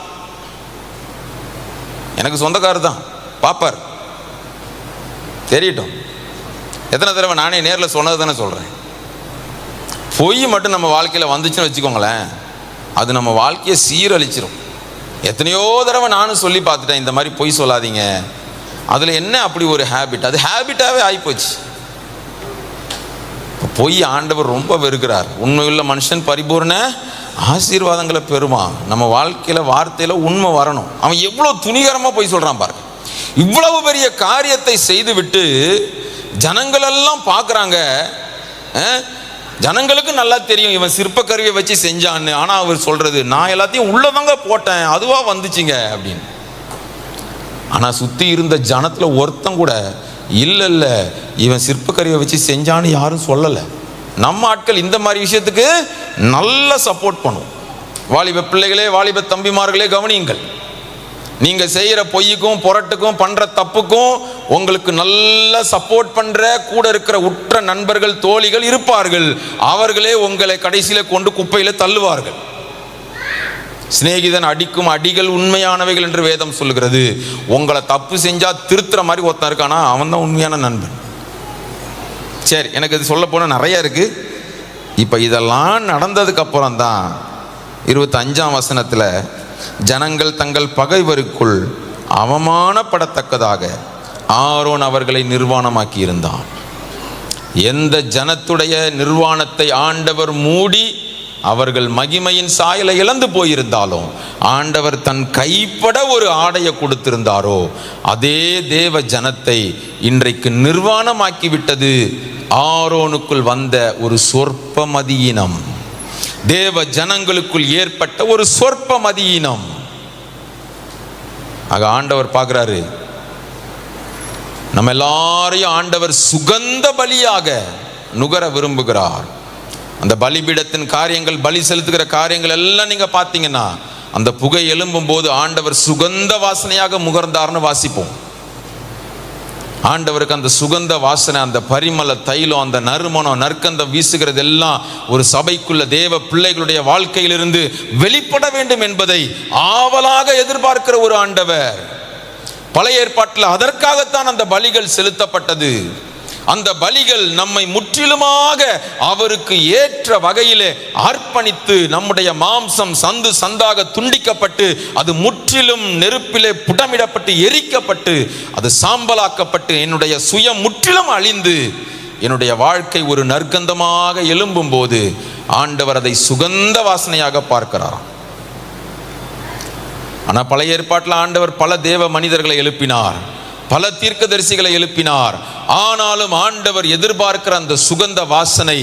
எனக்கு சொந்தக்காரர் தான், பாப்பார், தெரியட்டும். எத்தனை தடவை நானே நேரில் சொன்னது தானே சொல்கிறேன். பொய் மட்டும் நம்ம வாழ்க்கையில் வந்துச்சுன்னு வச்சுக்கோங்களேன், அது நம்ம வாழ்க்கையை சீரழிச்சிடும். எத்தனையோ தடவை நானும் சொல்லி பார்த்துட்டேன், இந்த மாதிரி பொய் சொல்லாதீங்க. அதில் என்ன அப்படி ஒரு ஹேபிட், அது ஹேபிட்டாகவே ஆகிப்போச்சு. பொய் ஆண்டவர் ரொம்ப வெறுக்கிறார். உண்மையுள்ள மனுஷன் பரிபூர்ண ஆசீர்வாதங்களை பெறுவான். நம்ம வாழ்க்கையில் வார்த்தையில் உண்மை வரணும். அவன் எவ்வளோ துணிகரமாக பொய் சொல்கிறான் பாருங்க. இவ்வளவு பெரிய காரியத்தை செய்து விட்டு ஜனங்களெல்லாம் பார்க்குறாங்க. ஜனங்களுக்கு நல்லா தெரியும் இவன் சிற்பக்கருவியை வச்சு செஞ்சான்னு. ஆனால் அவர் சொல்கிறது, நான் எல்லாத்தையும் உள்ளதாங்க போட்டேன், அதுவாக வந்துச்சுங்க அப்படின்னு. ஆனால் சுற்றி இருந்த ஜனத்தில் ஒருத்தன் கூட இல்லை இல்லை இவன் சிற்பக்கருவியை வச்சு செஞ்சான்னு யாரும் சொல்லலை. நம்ம ஆட்கள் இந்த மாதிரி விஷயத்துக்கு நல்ல சப்போர்ட் பண்ணும். வாலிப பிள்ளைகளே, வாலிப தம்பிமார்களே, கவனியுங்கள். நீங்க செய்யற பொய்யுக்கும் புரட்டுக்கும் பண்ற தப்புக்கும் உங்களுக்கு நல்ல சப்போர்ட் பண்ற கூட இருக்கிற உற்ற நண்பர்கள், தோழிகள் இருப்பார்கள். அவர்களே உங்களை கடைசியில கொண்டு குப்பையில தள்ளுவார்கள். சிநேகிதன் அடிக்கும் அடிகள் உண்மையானவைகள் என்று வேதம் சொல்லுகிறது. உங்களை தப்பு செஞ்சா திருத்துற மாதிரி ஒருத்தன் இருக்கானா, அவன் தான் உண்மையான நண்பன். சரி, எனக்கு இது சொல்ல போன நிறைய இருக்கு. இப்ப இதெல்லாம் நடந்ததுக்கு அப்புறம் தான் 25ஆம் வசனத்துல, ஜனங்கள் தங்கள் பகைவருக்குள் அவமானப்படத்தக்கதாக ஆரோன் அவர்களை நிர்வாணமாக்கி இருந்தான். எந்த ஜனத்துடைய நிர்வாணத்தை ஆண்டவர் மூடி அவர்கள் மகிமையின் சாயலை இழந்து போயிருந்தாலும் ஆண்டவர் தன் கைப்பட ஒரு ஆடையை கொடுத்திருந்தாரோ, அதே தேவ ஜனத்தை இன்றைக்கு நிர்வாணமாக்கி விட்டது ஆரோனுக்குள் வந்த ஒரு சொற்ப மதியினம். தேவ ஜனங்களுக்குள் ஏற்பட்ட ஒரு சொற்ப மதியினம். ஆக ஆண்டவர் பார்க்கிறாரு, நம்ம எல்லாரையும் ஆண்டவர் சுகந்த பலியாக நுகர விரும்புகிறார். அந்த பலிபீடத்தின் காரியங்கள், பலி செலுத்துகிற காரியங்கள் எல்லாம் நீங்க பார்த்தீங்கன்னா, அந்த புகை எழும்பும் போது ஆண்டவர் சுகந்த வாசனையாக முகர்ந்தார்னு வாசிப்போம். ஆண்டவருக்கு அந்த சுகந்த வாசனை, அந்த பரிமள தைலம், அந்த நறுமணம், நற்கந்தம் வீசுகிறது எல்லாம் ஒரு சபைக்குள்ள தேவ பிள்ளைகளுடைய வாழ்க்கையிலிருந்து வெளிப்பட வேண்டும் என்பதை ஆவலாக எதிர்பார்க்கிற ஒரு ஆண்டவர். பழைய ஏற்பாட்டில் அதற்காகத்தான் அந்த பலிகள் செலுத்தப்பட்டது. அந்த பலிகள் நம்மை முற்றிலுமாக அவருக்கு ஏற்ற வகையிலே அர்ப்பணித்து, நம்முடைய மாம்சம் சந்து சந்தாக துண்டிக்கப்பட்டு, அது முற்றிலும் நெருப்பிலே புடமிடப்பட்டு எரிக்கப்பட்டு, அது சாம்பலாக்கப்பட்டு, என்னுடைய சுயம் முற்றிலும் அழிந்து என்னுடைய வாழ்க்கை ஒரு நற்கந்தமாக எழும்பும் போது ஆண்டவர் அதை சுகந்த வாசனையாக பார்க்கிறார். ஆனால் பழைய ஏற்பாட்டில் ஆண்டவர் பல தேவ மனிதர்களை எழுப்பினார், பல தீர்க்கதரிசிகளை எழுப்பினார். ஆனாலும் ஆண்டவர் எதிர்பார்க்கிற அந்த சுகந்த வாசனை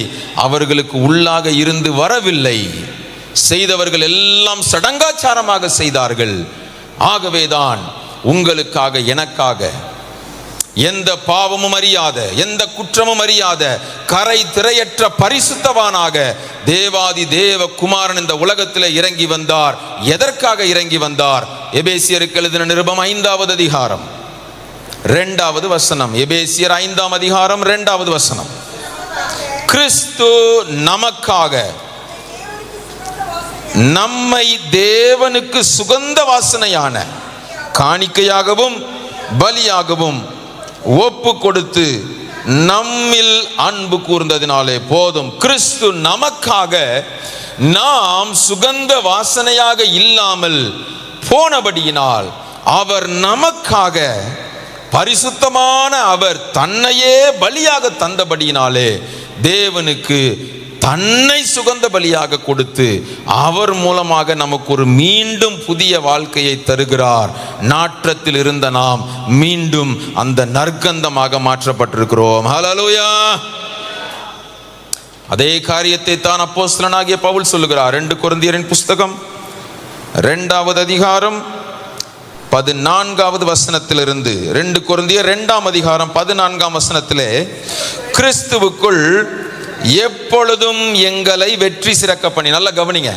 அவர்களுக்கு உள்ளாக இருந்து வரவில்லை. செய்தவர்கள் எல்லாம் சடங்காச்சாரமாக செய்தார்கள். ஆகவேதான் உங்களுக்காக, எனக்காக, எந்த பாவமும் அறியாத, எந்த குற்றமும் அறியாத, கரை திரையற்ற பரிசுத்தவானாக தேவாதி தேவ குமாரன் இந்த உலகத்தில் இறங்கி வந்தார். எதற்காக இறங்கி வந்தார்? எபேசியருக்கு எழுதின நிருபம் 5ஆவது அதிகாரம் 2வது வசனம். எபேசியர் 5ஆம் அதிகாரம் 2வது வசனம். கிறிஸ்து நமக்காக நம்மை தேவனுக்கு சுகந்த வாசனையான காணிக்கையாகவும் பலியாகவும் ஒப்பு கொடுத்து நம்மில் அன்பு கூர்ந்ததினாலே போதும். கிறிஸ்து நமக்காக நாம் சுகந்த வாசனையாக இல்லாமல் போனபடியினால், அவர் நமக்காக பரிசுத்தமான அவர் தன்னையே பலியாக தந்தபடியினாலே தேவனுக்கு தன்னை சுகந்த பலியாக கொடுத்து அவர் மூலமாக நமக்கு ஒரு மீண்டும் புதிய வாழ்க்கையை தருகிறார். நாற்றத்தில் இருந்த நாம் மீண்டும் அந்த நற்கந்தமாக மாற்றப்பட்டிருக்கிறோம். ஹல்லேலூயா. அதே காரியத்தை தான் அப்போஸ்தலனாகிய பவுல் சொல்லுகிறார். 2 கொரிந்தியரின் புஸ்தகம் 2வது அதிகாரம் 14வது வசனத்திலிருந்து. 2 கொரிந்தியர் 2ஆம் அதிகாரம் 14ஆம் வசனத்திலே, கிறிஸ்துவுக்குள் எப்பொழுதும் எங்களை வெற்றி சிறக்க பண்ணி. நல்லா கவனிங்க,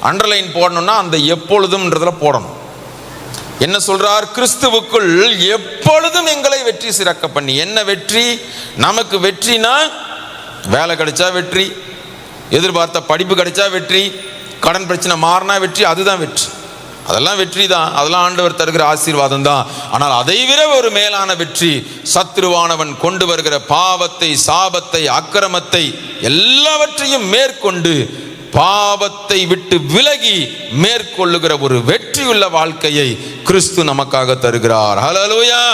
அண்டர்லைன் போடணும்னா அந்த எப்பொழுதும்ன்றதுல போடணும். என்ன சொல்றார்? கிறிஸ்துவுக்குள் எப்பொழுதும் எங்களை வெற்றி சிறக்க பண்ணி. என்ன வெற்றி? நமக்கு வெற்றினா வேலை கிடைச்சா வெற்றி, எதிர்பார்த்த படிப்பு கிடைச்சா வெற்றி, கடன் பிரச்சனை மாறினா வெற்றி, அதுதான் வெற்றி. அதெல்லாம் வெற்றி தான், அதெல்லாம் ஆண்டவர் தருகிற ஆசீர்வாதம் தான். ஆனால் அதைவிட ஒரு மேலான வெற்றி, சத்துருவானவன் கொண்டு வருகிற பாவத்தை, சாபத்தை, அக்கிரமத்தை எல்லாவற்றையும் மேற்கொண்டு பாவத்தை விட்டு விலகி மேற்கொள்ளுகிற ஒரு வெற்றியுள்ள வாழ்க்கையை கிறிஸ்து நமக்காக தருகிறார். ஹல்லேலூயா!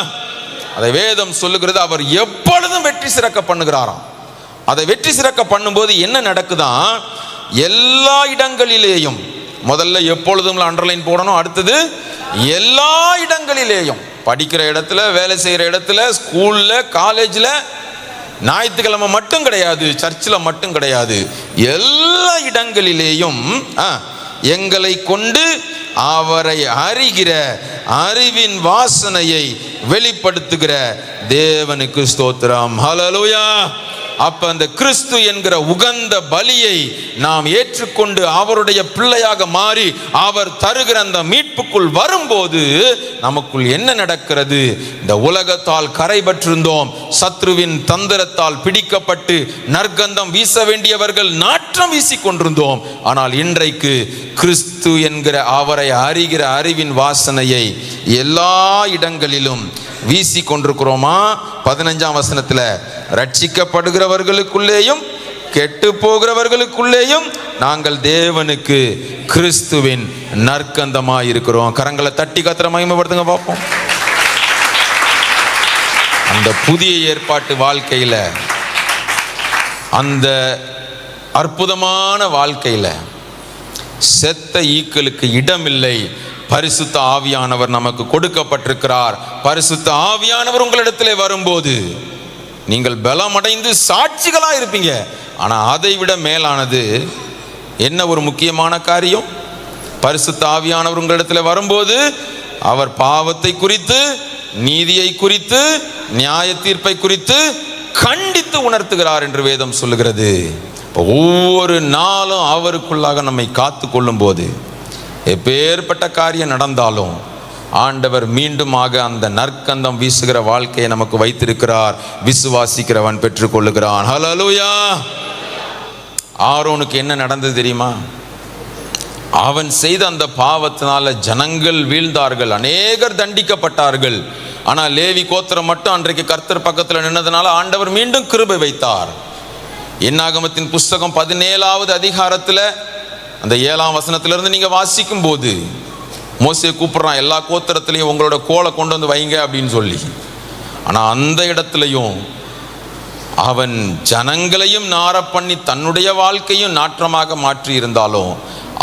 அதை வேதம் சொல்லுகிறது. அவர் எப்பொழுதும் வெற்றி சிறக்க பண்ணுகிறாராம். அதை வெற்றி சிறக்க பண்ணும்போது என்ன நடக்குதான்? எல்லா இடங்களிலேயும், முதல்ல எப்பொழுதும் அண்டர்லைன் போடணும், அடுத்தது எல்லா இடங்களிலேயும், படிக்கிற இடத்துல, வேலை செய்கிற இடத்துல, ஸ்கூல்ல, காலேஜில், ஞாயிற்றுக்கிழமை மட்டும் கிடையாது, சர்ச்சில் மட்டும் கிடையாது, எல்லா இடங்களிலேயும் எங்களை கொண்டு அவரை அறிகிற அறிவின் வாசனையை வெளிப்படுத்துகிற தேவனுக்கு ஸ்தோத்திரம். ஹல்லேலூயா! அப்ப அந்த கிறிஸ்து என்கிற உகந்த பலியை நாம் ஏற்றுக்கொண்டு அவருடைய பிள்ளையாக மாறி அவர் தருகிற அந்த மீட்புக்குள் வரும்போது நமக்குள் என்ன நடக்கிறது? இந்த உலகத்தால் கரைபற்றிருந்தோம், சத்ருவின் தந்திரத்தால் பிடிக்கப்பட்டு நற்கந்தம் வீச வேண்டியவர்கள் நாற்றம் வீசி கொண்டிருந்தோம். ஆனால் இன்றைக்கு கிறிஸ்து என்கிற அவரை அறிகிற அறிவின் வாசனையை எல்லா இடங்களிலும் வீசி கொண்டிருக்கிறோமா? 15ஆம் வசனத்துல, ரட்சிக்கப்படுகிறவர்களுக்குள்ளேயும் கெட்டு போகிறவர்களுக்குள்ளேயும் நாங்கள் தேவனுக்கு கிறிஸ்துவின் நற்கந்தமாய் இருக்கிறோம். கரங்களை தட்டி கத்திர மகிமைப்படுத்துங்க பார்ப்போம். அந்த புதிய ஏற்பாட்டு வாழ்க்கையில, அந்த அற்புதமான வாழ்க்கையில செத்த ஈக்களுக்கு இடமில்லை. பரிசுத்த ஆவியானவர் நமக்கு கொடுக்கப்பட்டிருக்கிறார். பரிசுத்த ஆவியானவர் உங்களிடத்திலே வரும்போது நீங்கள் பலமடைந்து சாட்சிகளா இருப்பீங்க. ஆனா அதை விட மேலானது என்ன ஒரு முக்கியமான காரியம்? பரிசுத்த ஆவியானவர் உங்களிடத்திலே வரும்போது அவர் பாவத்தை குறித்து, நீதியை குறித்து, நியாய தீர்ப்பை குறித்து கண்டித்து உணர்த்துகிறார் என்று வேதம் சொல்லுகிறது. ஒவ்வொரு நாளும் அவருக்குள்ளாக நம்மை காத்து கொள்ளும் போது எப்பேற்பட்ட காரியம் நடந்தாலும் ஆண்டவர் மீண்டுமாக அந்த நற்கந்தம் வீசுகிற வாழ்க்கையை நமக்கு வைத்திருக்கிறார். விசுவாசிக்கிறவன் பெற்றுக்கொள்ளுகிறான். ஹல்லேலூயா! ஆரோனுக்கு என்ன நடந்தது தெரியுமா? அவன் செய்த அந்த பாவத்தினால ஜனங்கள் வீழ்ந்தார்கள், அநேகர் தண்டிக்கப்பட்டார்கள். ஆனால் லேவி கோத்திரம் மட்டும் அன்றைக்கு கர்த்தர் பக்கத்தில் நின்னதுனால ஆண்டவர் மீண்டும் கிருபை வைத்தார். என்னாகமத்தின் புஸ்தகம் 17வது அதிகாரத்தில் அந்த 7ஆம் வசனத்திலிருந்து நீங்க வாசிக்கும் போது மோசே கூப்பிடுறான், எல்லா கோத்திரத்திலையும் உங்களோட கோலை கொண்டு வந்து வைங்க அப்படின்னு சொல்லி. ஆனா அந்த இடத்துலையும் அவன் ஜனங்களையும் நார பண்ணி தன்னுடைய வாழ்க்கையும் நாற்றமாக மாற்றி இருந்தாலும்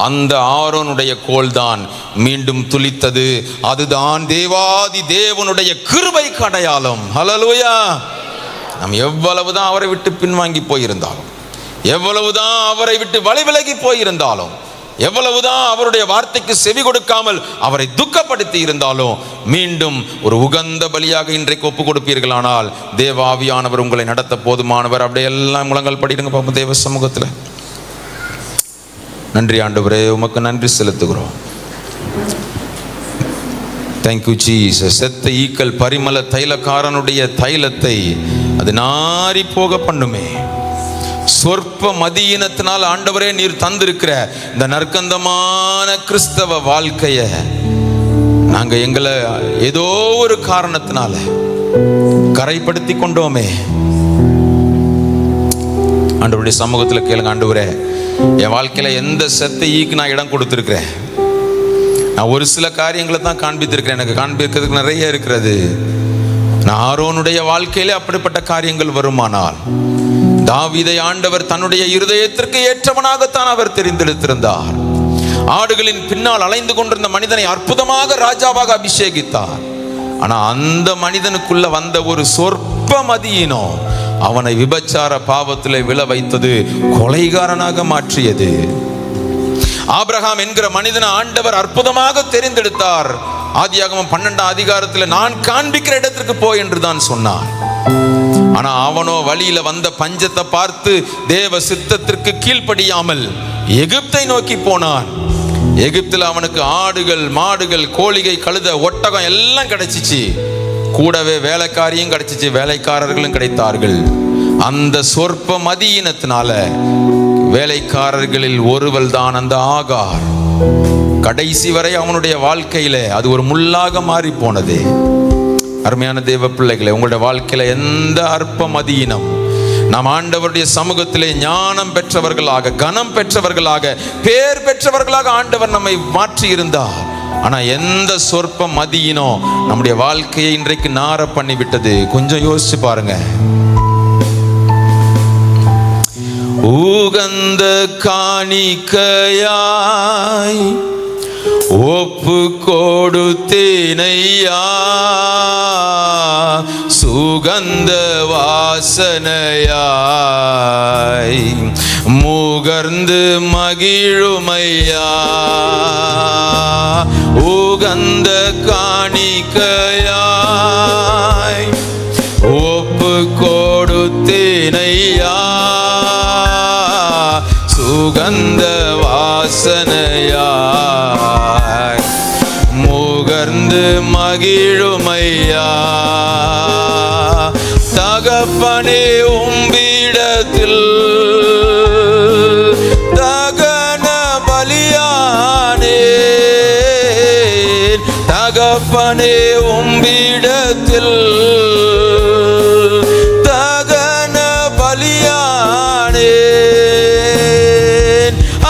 அந்த ஆரோனுடைய கோல் தான் மீண்டும் துளித்தது. அதுதான் தேவாதி தேவனுடைய கிருபைக்கு அடையாளம். ஹல்லேலூயா! நாம் எவ்வளவுதான் அவரை விட்டு பின்வாங்கி போயிருந்தாலும், எவ்வளவுதான் அவரை விட்டு வழி விலகி போயிருந்தாலும், எவ்வளவுதான் அவருடைய வார்த்தைக்கு செவி கொடுக்காமல் அவரை துக்கப்படுத்தி இருந்தாலும் மீண்டும் ஒரு உகந்த பலியாக இன்றைக்கு ஒப்பு கொடுப்பீர்களானால் தேவாவியானவர் உங்களை நடத்த போதுமானவர். அப்படியே எல்லாம் முழங்கால் படிடுங்க பாப்போம் தேவ சமூகத்தில். நன்றி ஆண்டவரே, உமக்கு நன்றி செலுத்துகிறோம். Thank you Jesus. செத்த ஈக்கள் பரிமள தைலக்காரனுடைய தைலத்தை அது நாரி போக பண்ணுமே. சொற்ப மதியினத்தினால் ஆண்டவரே நீர் தந்திருக்கிற இந்த நற்கந்தமான கிறிஸ்தவ வாழ்க்கைய நாங்க எங்களை ஏதோ ஒரு காரணத்தினால கரைப்படுத்தி கொண்டோமே. ஆண்டவருடைய சமூகத்தில் கேளுங்க, ஆண்டவரே என் வாழ்க்கையில எந்த செத்த ஈக்கு நான் இடம் கொடுத்திருக்கிறேன்? நான் ஒரு சில காரியங்களை தான் காண்பித்திருக்கிறேன், எனக்கு காண்பிக்கிறதுக்கு நிறைய இருக்கிறது. நான் ஆரோனுடைய வாழ்க்கையிலே அப்படிப்பட்ட காரியங்கள் வருமானால் தாவீதை ஆண்டவர் தன்னுடைய இருதயத்திற்கு ஏற்றவனாகத்தான் அவர் தெரிந்தெடுத்திருந்தார். ஆடுகளின் பின்னால் அலைந்து கொண்டிருந்த மனிதனை அற்புதமாக ராஜாவாக அபிஷேகித்தார். ஆனா அந்த மனிதனுக்குள்ள வந்த ஒரு சொற்ப மதியினம் அவனை விபச்சார பாவத்திலே விழ வைத்தது, கொலைகாரனாக மாற்றியது. ஆபிரகாம் என்கிற மனிதனை ஆண்டவர் அற்புதமாக தெரிந்தெடுத்தார். ஆதியாகமம் 12ஆம் அதிகாரத்தில் நான் காண்பிக்கிற இடத்திற்கு போய் என்று தான் சொன்னார். ஆனா அவனோ வழியில வந்த பஞ்சத்தை பார்த்து தேவ சித்தத்திற்கு கீழ்ப்படியாமல் எகிப்தை நோக்கி போனான். எகிப்தில் அவனுக்கு ஆடுகள், மாடுகள், கோழிகை, கழுத, ஒட்டகம் எல்லாம் கிடைச்சிச்சு. கூடவே வேலைக்காரியும் கிடைச்சிச்சு, வேலைக்காரர்களும் கிடைத்தார்கள். அந்த சொற்ப மதியினத்தினால வேலைக்காரர்களில் ஒருவள் தான் அந்த ஆகார். கடைசி வரை அவனுடைய வாழ்க்கையில அது ஒரு முள்ளாக மாறி போனது. அருமையான தேவ பிள்ளைகளை, உங்களுடைய வாழ்க்கையில எந்த அற்ப மதியினம், நாம் ஆண்டவருடைய சமூகத்திலே ஞானம் பெற்றவர்களாக, கனம் பெற்றவர்களாக, பேர் பெற்றவர்களாக ஆண்டவர் நம்மை மாற்றி இருந்தார். ஆனா எந்த சொற்ப மதியினோ நம்முடைய வாழ்க்கையை இன்றைக்கு நார பண்ணி விட்டது. கொஞ்சம் யோசிச்சு பாருங்க. உகந்த காணிக்கையாய் ஒப்பு கொடுத்தேனையா, சுகந்த வாசனையாய் முகர்ந்து மகிழுமையா. உகந்த காணிக்கையாய் ஒப்பு கொடுத்தேனையா, சுகந்த வாசனையாய் முகர்ந்து மகிழுமையா. தகப்பனே உம்மிடத்தில் தகன பலியானே, தகப்பனே உம்மிடத்தில் தகன பலியானே.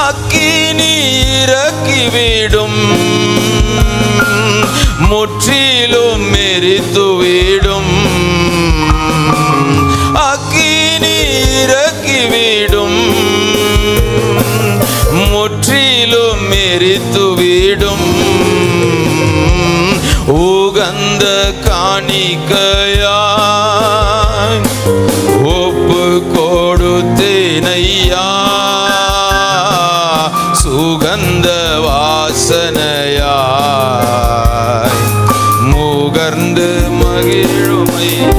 அக்கினி இறக்கிவிடும், முற்றிலும் எரித்துவிடும். அக்கினி இறக்கிவிடும், முற்றிலும் எரித்துவிடும். உகந்த காணிக்கையாய் ஒப்பு கொடுத்தேனையா, சுகந்த வாசனையாய் முகர்ந்து மகிழுமையா.